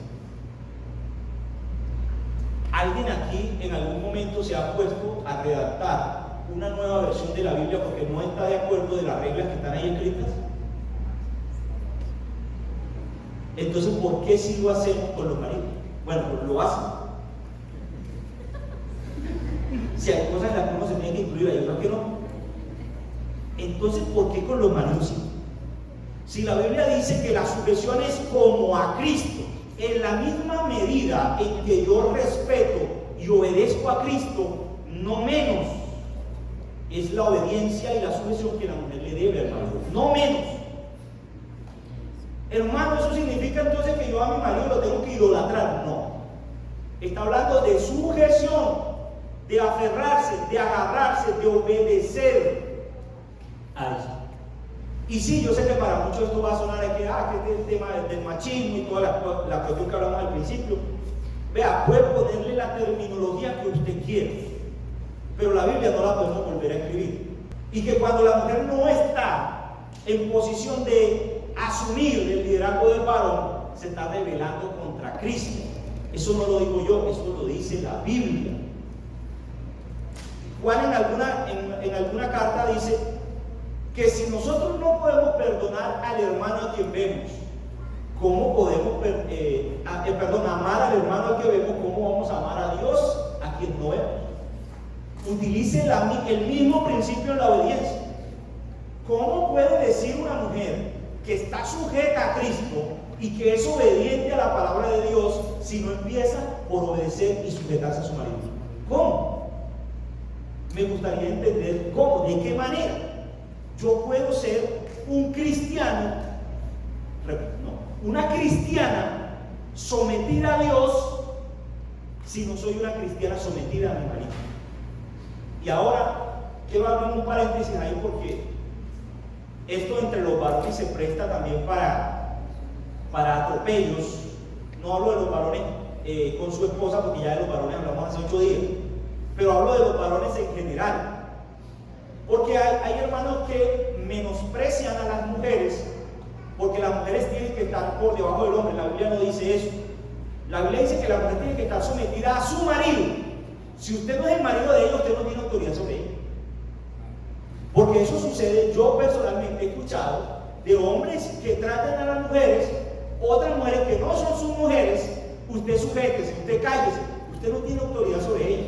¿Alguien aquí en algún momento se ha puesto a redactar una nueva versión de la Biblia porque no está de acuerdo de las reglas que están ahí escritas? Entonces, ¿por qué sí lo hacemos con los maridos? Bueno, pues lo hacen. Si hay cosas en las que uno se tiene que incluir, hay otras que no. Entonces, ¿por qué con los maridos sí? Si la Biblia dice que la sujeción es como a Cristo, en la misma medida en que yo respeto y obedezco a Cristo, no menos es la obediencia y la sujeción que la mujer le debe al marido, no menos. Hermano, ¿eso significa entonces que yo a mi marido lo tengo que idolatrar? No. Está hablando de sujeción, de aferrarse, de agarrarse, de obedecer a eso. Y sí, yo sé que para muchos esto va a sonar de que es el tema del machismo y toda la cuestión que hablamos al principio. Vea, puede ponerle la terminología que usted quiere, pero la Biblia no la podemos volver a escribir. Y que cuando la mujer no está en posición de asumir el liderazgo del varón, se está rebelando contra Cristo. Eso no lo digo yo, eso lo dice la Biblia. Juan en alguna carta dice que si nosotros no podemos perdonar al hermano a quien vemos, ¿cómo podemos amar al hermano al que vemos? ¿Cómo vamos a amar a Dios a quien no vemos? Utilice el mismo principio en la obediencia. ¿Cómo puede decir una mujer que está sujeta a Cristo y que es obediente a la palabra de Dios si no empieza por obedecer y sujetarse a su marido? ¿Cómo? Me gustaría entender cómo, de qué manera yo puedo ser un cristiano, una cristiana sometida a Dios si no soy una cristiana sometida a mi marido. Y ahora quiero abrir un paréntesis ahí porque esto entre los varones se presta también para atropellos. No hablo de los varones con su esposa, porque ya de los varones hablamos hace 8 días, pero hablo de los varones en general. Porque hay hermanos que menosprecian a las mujeres porque las mujeres tienen que estar por debajo del hombre. La Biblia no dice eso. La Biblia dice que la mujer tiene que estar sometida a su marido. Si usted no es el marido de ella, usted no tiene autoridad sobre ella. Porque eso sucede. Yo personalmente he escuchado de hombres que tratan a las mujeres, otras mujeres que no son sus mujeres. Usted sujétese, usted cállese, usted no tiene autoridad sobre ella.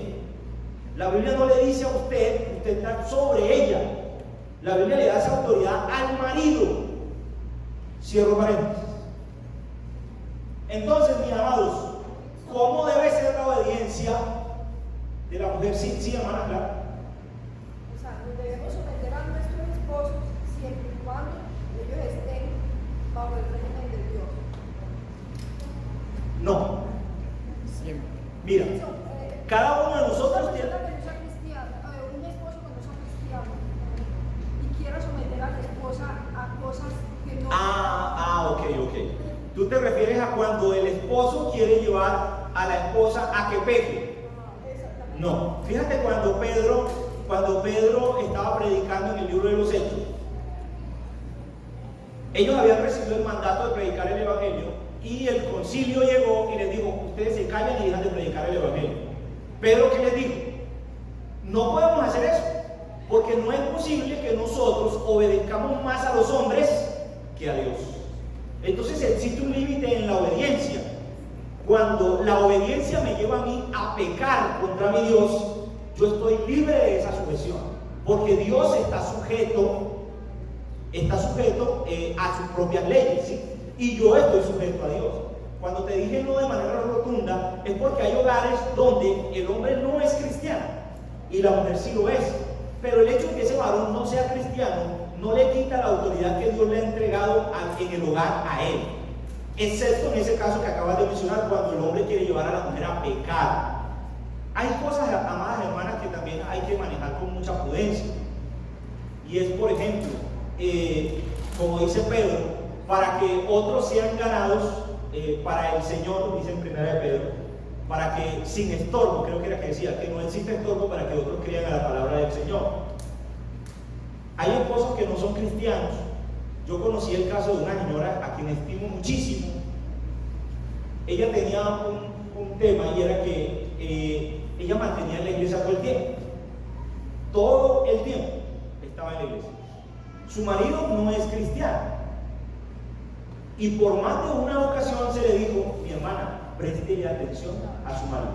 La Biblia no le dice a usted, usted está sobre ella. La Biblia le da esa autoridad al marido. Cierro paréntesis. Entonces, mis amados, ¿cómo debe ser la obediencia de la mujer? Sí, hermana, claro. O sea, nos debemos someter a nuestros esposos siempre y cuando ellos estén bajo el régimen de Dios. No. Siempre. Mira, cada uno de nosotros tiene... Un esposo que no sea cristiano y quiera someter a la esposa a cosas que no... Ok. Tú te refieres a cuando el esposo quiere llevar a la esposa a que peque. Exactamente. No, fíjate cuando Pedro estaba predicando en el libro de los Hechos. Ellos habían recibido el mandato de predicar el evangelio y el concilio llegó y les dijo: ustedes se callan y dejan de predicar el evangelio. Pedro, ¿qué les dijo? No podemos hacer eso, porque no es posible que nosotros obedezcamos más a los hombres que a Dios. Entonces existe un límite en la obediencia. Cuando la obediencia me lleva a mí a pecar contra mi Dios, yo estoy libre de esa sujeción, porque Dios está sujeto a sus propias leyes, ¿sí? Y yo estoy sujeto a Dios. Cuando te dije no de manera rotunda, es porque hay hogares donde el hombre no es cristiano y la mujer sí lo es. Pero el hecho de que ese varón no sea cristiano no le quita la autoridad que Dios le ha entregado en el hogar a él. Excepto en ese caso que acabas de mencionar, cuando el hombre quiere llevar a la mujer a pecar. Hay cosas, amadas hermanas, que también hay que manejar con mucha prudencia. Y es, por ejemplo, como dice Pedro, para que otros sean ganados para el Señor, dice en 1 Pedro, para que sin estorbo, creo que era que decía, que no existe estorbo para que otros crean a la palabra del Señor. Hay esposos que no son cristianos. Yo conocí el caso de una señora a quien estimo muchísimo. Ella tenía un tema y era que ella mantenía en la iglesia todo el tiempo. Todo el tiempo estaba en la iglesia. Su marido no es cristiano. Y por más de una ocasión se le dijo: mi hermana, préstele atención a su marido.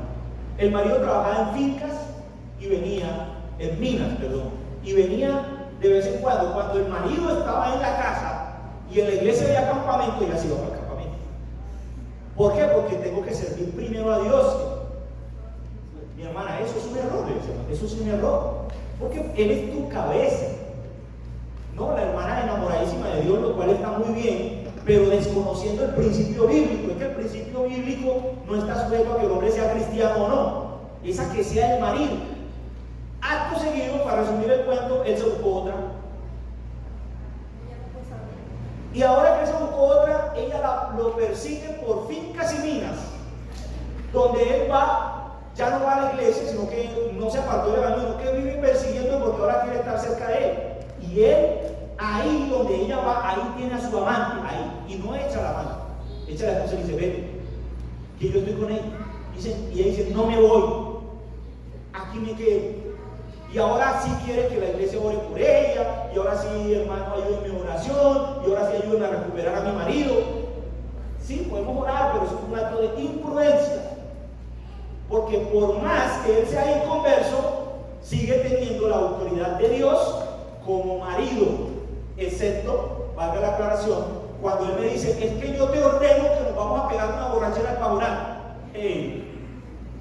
El marido trabajaba en fincas y venía, en minas, y venía de vez en cuando el marido estaba en la casa y en la iglesia había campamento, ella se iba para el campamento. ¿Por qué? Porque tengo que servir primero a Dios. Mi hermana, eso es un error, eso es un error, porque Él es tu cabeza. No, la hermana enamoradísima de Dios, lo cual está muy bien, pero desconociendo el principio bíblico. Es que el principio bíblico no está sujeto a que el hombre sea cristiano o no, es a que sea el marido. Acto seguido, para resumir el cuento, él se buscó otra. Y ahora que se buscó otra, ella lo persigue por fincas y minas, donde él ya no va a la iglesia, sino que no se apartó del evangelio, sino que vive persiguiendo porque ahora quiere estar cerca de él. Y él, ahí donde ella va, ahí tiene a su amante, ahí, y no echa la mano, echa la esposa y dice: vete, que yo estoy con ella. Y ella dice: no me voy, aquí me quedo. Y ahora sí quiere que la iglesia ore por ella, y ahora sí, hermano, ayúdenme en oración, y ahora sí ayúdenme a recuperar a mi marido. Sí, podemos orar, pero eso es un acto de imprudencia. Porque por más que él sea inconverso, sigue teniendo la autoridad de Dios como marido. excepto, valga la aclaración, cuando él me dice, es que yo te ordeno que nos vamos a pegar una borrachera al pavonal.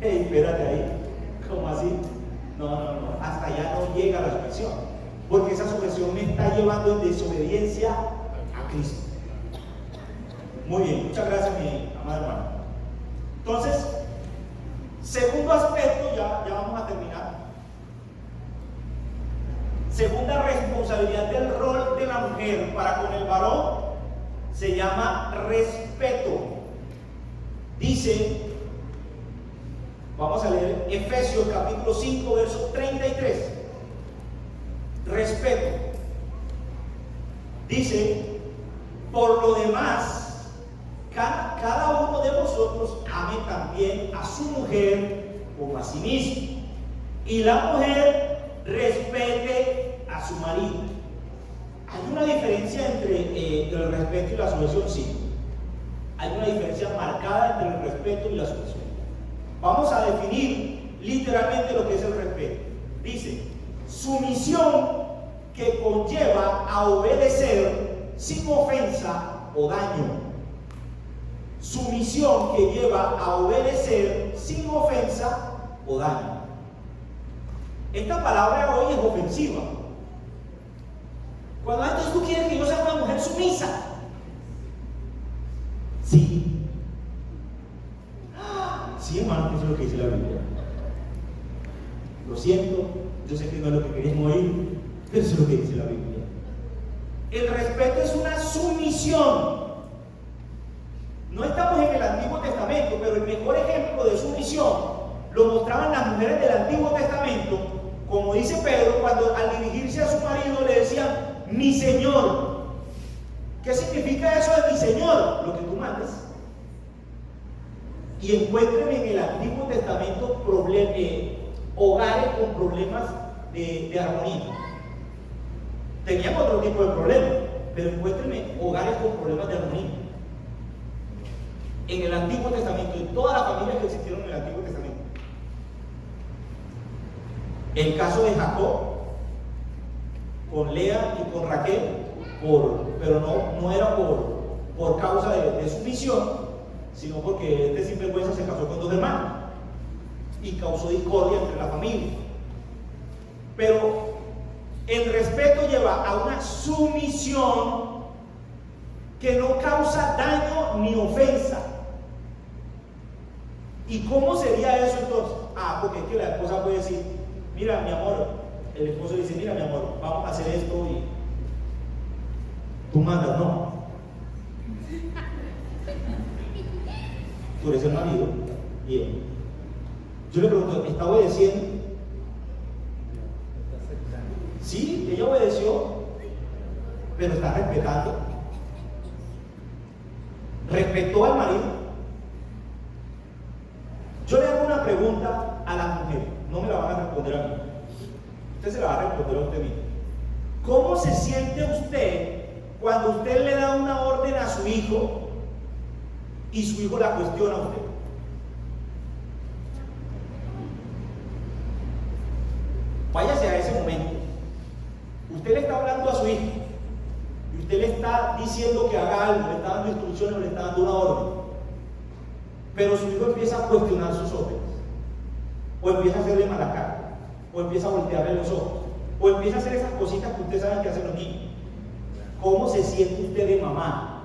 Espérate ahí, ¿cómo así? No, hasta allá no llega la sujeción, porque esa sujeción me está llevando en desobediencia a Cristo. Muy bien, muchas gracias, mi amado hermano. Entonces, segundo aspecto, ya vamos a terminar. Segunda responsabilidad del rol de la mujer para con el varón se llama respeto. Dice, vamos a leer Efesios capítulo 5, verso 33. Respeto. Dice, por lo demás, cada uno de vosotros ame también a su mujer como a sí mismo, y la mujer respete a su marido. ¿Hay una diferencia entre el respeto y la sujeción? Sí. Hay una diferencia marcada entre el respeto y la sujeción. Vamos a definir literalmente lo que es el respeto. Dice, sumisión que conlleva a obedecer sin ofensa o daño. Sumisión que lleva a obedecer sin ofensa o daño. Esta palabra hoy es ofensiva. Cuando entonces tú quieres que yo sea una mujer sumisa. Sí. Sí, hermano, eso es lo que dice la Biblia. Lo siento, yo sé que no es lo que queríamos oír, pero eso es lo que dice la Biblia. El respeto es una sumisión. No estamos en el Antiguo Testamento, pero el mejor ejemplo de sumisión lo mostraban las mujeres del Antiguo Testamento, como dice Pedro, cuando al dirigirse a su marido le decían, mi Señor. ¿Qué significa eso de mi Señor? Lo que tú mandes. Y encuentren en el Antiguo Testamento hogares con problemas de armonía. Tenían otro tipo de problemas, pero encuéntrenme hogares con problemas de armonía. En el Antiguo Testamento, en todas las familias que existieron en el Antiguo Testamento. El caso de Jacob con Lea y con Raquel, pero no era por causa de su misión, sino porque este sinvergüenza se casó con dos hermanos y causó discordia entre la familia. Pero el respeto lleva a una sumisión que no causa daño ni ofensa. ¿Y cómo sería eso entonces? Porque es que la esposa puede decir, mira mi amor, el esposo dice, mira mi amor, vamos a hacer esto y tú mandas, no. Tú eres el marido, bien. Yo le pregunto, ¿está obedeciendo? Sí, ella obedeció, pero está respetando. ¿Respetó al marido? Yo le hago una pregunta a las mujeres, no me la van a responder a mí. Usted se la va a responder a usted mismo. ¿Cómo se siente usted cuando usted le da una orden a su hijo y su hijo la cuestiona a usted? Váyase a ese momento. Usted le está hablando a su hijo y usted le está diciendo que haga algo, le está dando instrucciones, le está dando una orden. Pero su hijo empieza a cuestionar sus órdenes, o empieza a hacerle mala cara, o empieza a voltearle los ojos, o empieza a hacer esas cositas que usted sabe que hacen los niños. ¿Cómo se siente usted de mamá?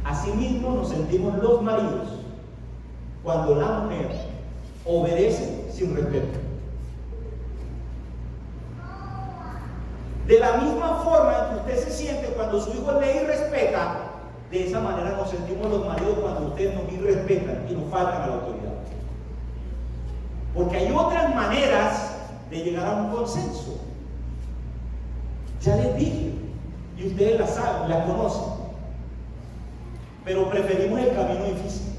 Asimismo nos sentimos los maridos cuando la mujer obedece sin respeto. De la misma forma en que usted se siente cuando su hijo le irrespeta, de esa manera nos sentimos los maridos cuando ustedes nos irrespetan y nos faltan a la autoridad. Porque hay otras maneras de llegar a un consenso. Ya les dije, y ustedes las saben, las conocen. Pero preferimos el camino difícil.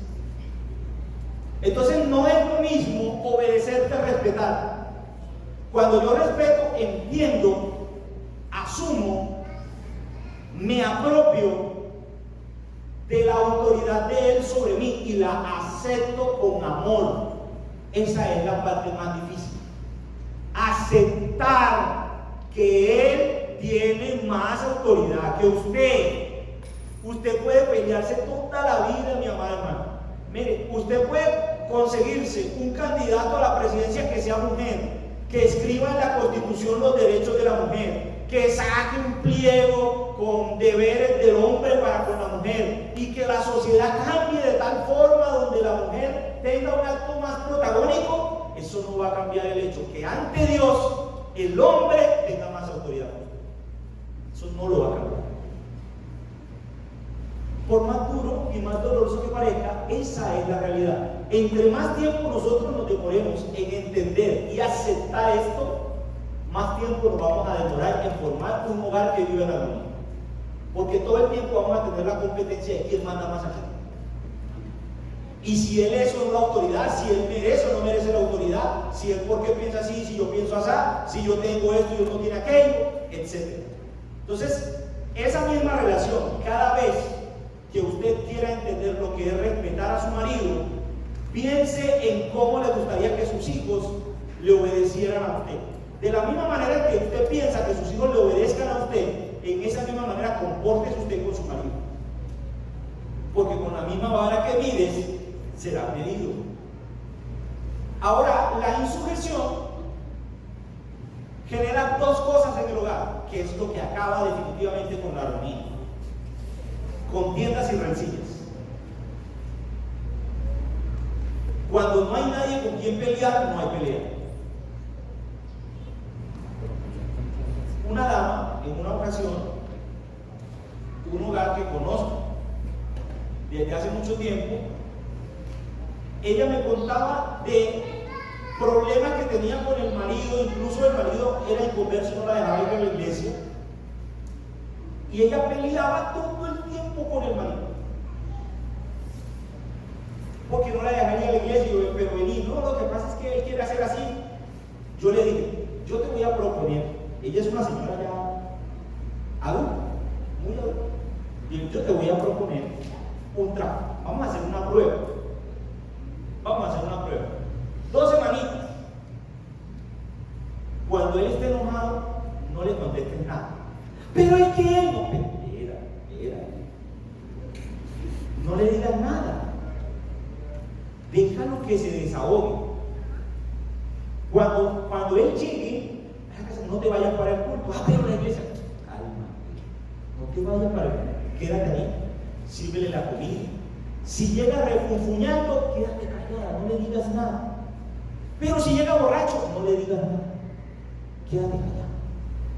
Entonces no es lo mismo obedecer que respetar. Cuando yo respeto, entiendo, asumo, me apropio de la autoridad de él sobre mí y la acepto con amor. Esa es la parte más difícil. Aceptar que Él tiene más autoridad que usted. Usted puede pelearse toda la vida, mi amada hermana. Mire, usted puede conseguirse un candidato a la presidencia que sea mujer, que escriba en la Constitución los derechos de la mujer, que saque un pliego con deberes del hombre para con la mujer, y que la sociedad cambie de tal forma donde la mujer tenga un acto más protagónico. Eso no va a cambiar el hecho que ante Dios el hombre tenga más autoridad. Eso no lo va a cambiar. Por más duro y más doloroso que parezca, esa es la realidad. Entre más tiempo nosotros nos demoremos en entender y aceptar esto, más tiempo nos vamos a demorar en formar un hogar que viva en armonía. Porque todo el tiempo vamos a tener la competencia de quién manda más aquí. Y si él es o no la autoridad, si él merece o no merece la autoridad, si él por qué piensa así, si yo pienso así, si yo tengo esto y él no tiene aquello, etc. Entonces, esa misma relación, cada vez que usted quiera entender lo que es respetar a su marido, piense en cómo le gustaría que sus hijos le obedecieran a usted. De la misma manera que usted piensa que sus hijos le obedezcan a usted, en esa misma manera compórtese usted con su marido. Porque con la misma vara que mides, será medido. Ahora, la insujeción genera dos cosas en el hogar, que es lo que acaba definitivamente con la armonía: contiendas y rencillas. Cuando no hay nadie con quien pelear, no hay pelea. Una dama, en una ocasión, un hogar que conozco desde hace mucho tiempo, ella me contaba de problemas que tenía con el marido. Incluso el marido era inconverso, no la dejaba ir a la iglesia, y ella peleaba todo el tiempo con el marido porque no la dejaba ir a la iglesia. Yo, pero vení, no, lo que pasa es que él quiere hacer así. Yo le dije, yo te voy a proponer, ella es una señora ya adulta, muy adulta, y yo te voy a proponer un trabajo. Vamos a hacer una prueba. Vamos a hacer una prueba. 2 semanitas. Cuando él esté enojado, no le contestes nada. Pero es que él no. Espera. No le digas nada. Déjalo que se desahogue. Cuando él llegue, no te vayas para el culto. Pero la iglesia. Calma. No te vayas para el culto. Quédate ahí. Sírvele la comida. Si llega refunfuñando, quédate callada, no le digas nada. Pero si llega borracho, no le digas nada. Quédate callada.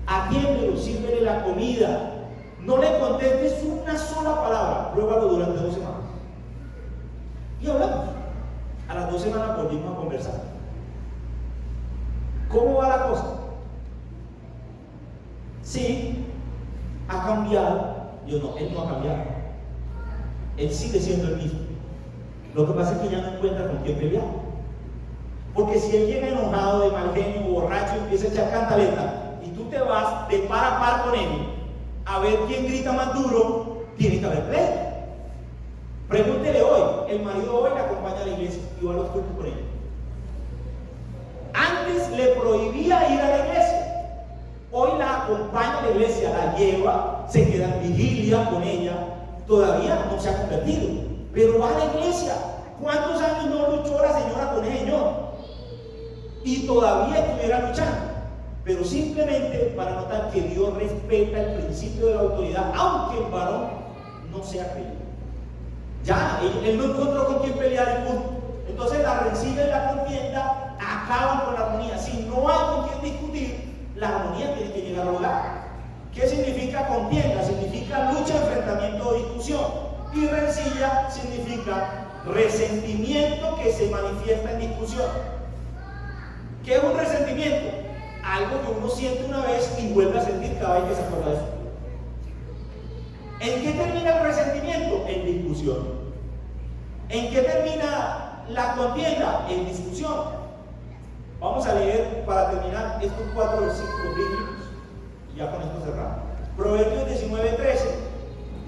Atiéndelo, sírvele la comida. No le contestes una sola palabra. Pruébalo durante 2 semanas. Y hablamos. A las 2 semanas volvimos a conversar. ¿Cómo va la cosa? Sí, ha cambiado. Yo no, él no ha cambiado. Él sigue siendo el mismo. Lo que pasa es que ya no encuentra con quién pelear. Porque si él llega enojado, de mal genio, borracho, empieza a echar cantaleta, y tú te vas de par a par con él a ver quién grita más duro, tiene que haber pleito. Pregúntele hoy, el marido hoy la acompaña a la iglesia y va a los cultos con ella. Antes le prohibía ir a la iglesia, hoy la acompaña a la iglesia, la lleva, se queda en vigilia con ella. Todavía no se ha convertido, pero va a la iglesia. ¿Cuántos años no luchó la señora con el Señor? Y todavía estuviera luchando, pero simplemente para notar que Dios respeta el principio de la autoridad, aunque el varón no sea creyente. Ya, él no encontró con quién pelear y punto. Entonces la rencilla y la contienda acaban con la armonía. Si no hay con quién discutir, la armonía tiene que llegar al hogar. ¿Qué significa contienda? Significa lucha, enfrentamiento o discusión. Y rencilla significa resentimiento que se manifiesta en discusión. ¿Qué es un resentimiento? Algo que uno siente una vez y vuelve a sentir cada vez que se acuerda de eso. ¿En qué termina el resentimiento? En discusión. ¿En qué termina la contienda? En discusión. Vamos a leer para terminar estos 4 versículos bíblicos. Ya con esto cerramos. Proverbios 19:13,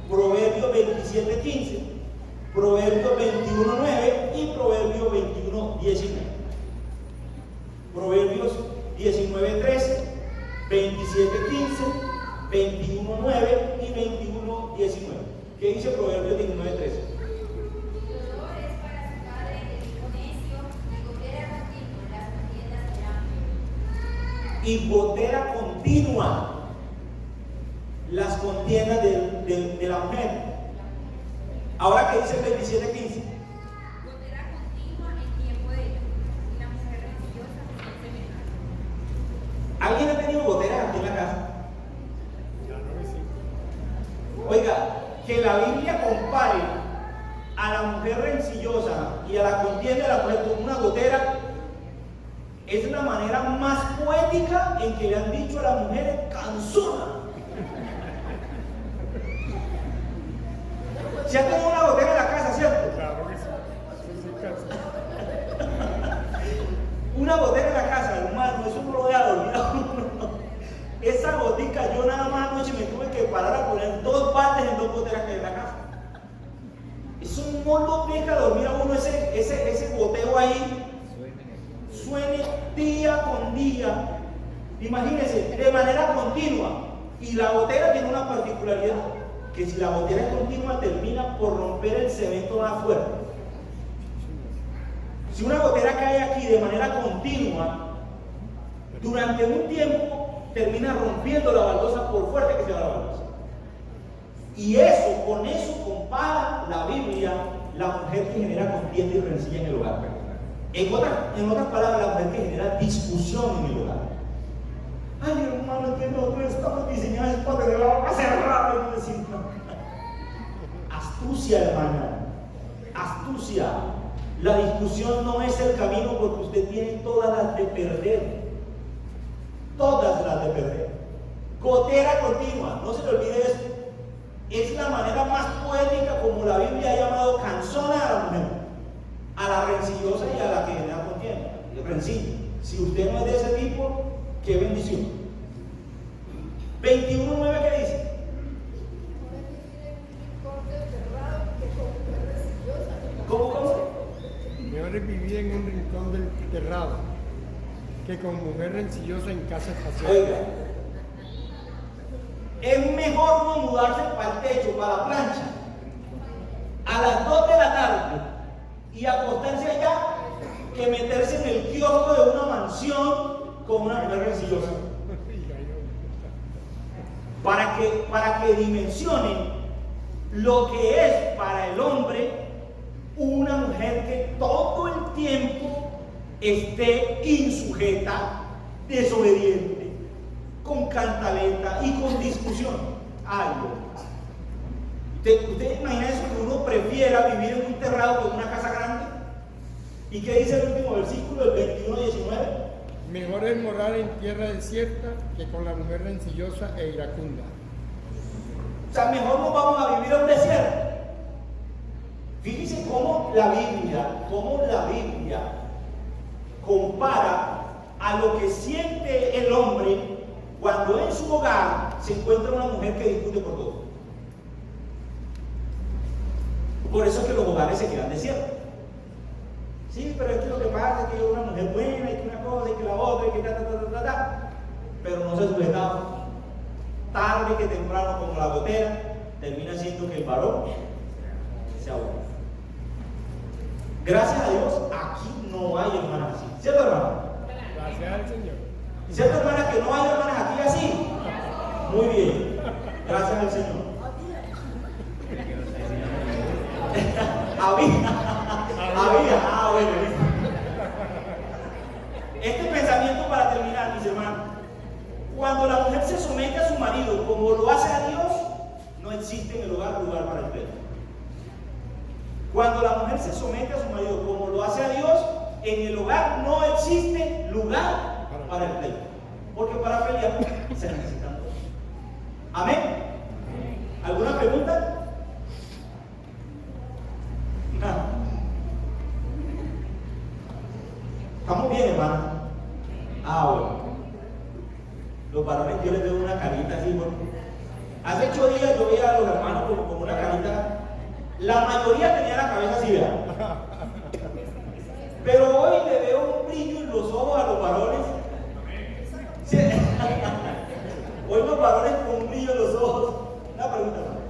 Proverbios 27:15, Proverbios 21:9 y Proverbios 21:19. Proverbios 19:13, 27:15 19. ¿Qué dice Proverbios 19:13? Dolor es para su padre el hijo necio, y gotera continua las contiendas del hambre. Y gotera continua las contiendas de la mujer. Ahora, ¿qué dice el 27:15? Gotera continua en tiempo de lluvia, y la mujer rencillosa se semejante. ¿Alguien ha tenido goteras aquí en la casa? Claro que sí. Oiga, que la Biblia compare a la mujer rencillosa y a la contienda de la mujer con una gotera es la manera más poética en que le han dicho a las mujeres cansona. Se ha tenido una gotera en la casa, ¿cierto? Claro que sí. Eso sí cansa. Una gotera en la casa, hermano, eso no lo deja dormir a uno. Esa gotica, yo nada más anoche me tuve que parar a poner 2 baldes en 2 goteras que hay en la casa. Eso no lo deja dormir a uno, ese goteo ahí. Suene día con día. Imagínense, de manera continua. Y la gotera tiene una particularidad, que si la gotera es continua termina por romper el cemento más fuerte. Si una gotera cae aquí de manera continua, durante un tiempo termina rompiendo la baldosa por fuerte que sea la baldosa. Y eso, con eso compara la Biblia la mujer que genera contienda y rencilla en el hogar. En otras palabras, la mujer que genera discusión en el hogar. Ay, hermano, que nosotros estamos diseñados para tener la boca cerrada y no decir nada. Astucia, hermana. Astucia. La discusión no es el camino porque usted tiene todas las de perder. Todas las de perder. Gotera continua, no se le olvide eso. Es la manera más poética como la Biblia ha llamado cansona a la mujer, a la rencillosa y a la que genera contienda. Rencilla. Si usted no es de ese tipo, qué bendición. 21:9, ¿qué dice? ¿Cómo? Mejor es vivir en un rincón del terrado que con mujer rencillosa en casa espacial. Oiga, es mejor no mudarse para el techo, para la plancha, a las 2 de la tarde y acostarse allá que meterse en el kiosco de una mansión con una mujer rencillosa. Para que dimensionen lo que es para el hombre una mujer que todo el tiempo esté insujeta, desobediente, con cantaleta y con discusión. Ay, ¿Usted imagina eso, que uno prefiera vivir en un terrado que en una casa grande? ¿Y qué dice el último versículo, el 21:19? Mejor es morar en tierra desierta que con la mujer rencillosa e iracunda. O sea, mejor nos vamos a vivir en un desierto. Fíjense cómo la Biblia compara a lo que siente el hombre cuando en su hogar se encuentra una mujer que discute por todo. Por eso es que los hogares se quedan desiertos. Sí, pero es que lo que pasa es que yo una mujer buena y que una cosa y que la otra y que ta. Pero no se sujetaba. Tarde que temprano, como la gotera, termina siendo que el varón se ahoga. Gracias a Dios, aquí no hay hermanas así. ¿Cierto, hermano? Gracias al Señor. ¿Cierto, hermana, que no hay hermanas aquí así? Muy bien. Gracias al Señor. Había. Bueno. Este pensamiento para terminar, mis hermanos. Cuando la mujer se somete a su marido como lo hace a Dios, no existe en el hogar lugar para el pleito. Cuando la mujer se somete a su marido como lo hace a Dios, en el hogar no existe lugar para el pleito. Porque para pelear se necesitan dos. Amén. ¿Alguna pregunta? ¿Estamos bien, hermano? Bueno. Los varones, yo les veo una carita así. Bueno. Hace 8 días yo veía a los hermanos como una carita. La mayoría tenía la cabeza así, ¿verdad? Pero hoy le veo un brillo en los ojos a los varones. Sí. Hoy los varones con un brillo en los ojos. Una pregunta, ¿no?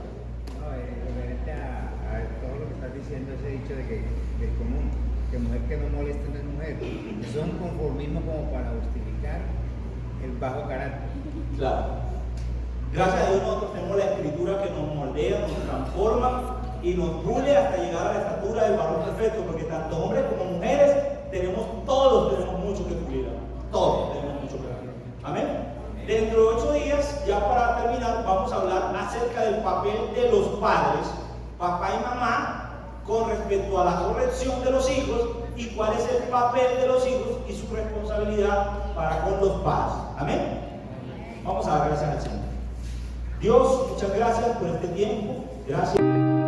que mujer que no moleste no es mujer. Eso es un conformismo como para justificar el bajo carácter. Claro. Gracias a Dios nosotros tenemos la escritura que nos moldea, nos transforma y nos pule hasta llegar a la estatura del varón perfecto, porque tanto hombres como mujeres todos tenemos mucho que pulir. Todos tenemos mucho que pulir. Amén. Dentro de 8 días, ya para terminar, vamos a hablar acerca del papel de los padres, papá y mamá, con respecto a la corrección de los hijos y cuál es el papel de los hijos y su responsabilidad para con los padres. Amén. Vamos a dar gracias al Señor. Dios, muchas gracias por este tiempo. Gracias.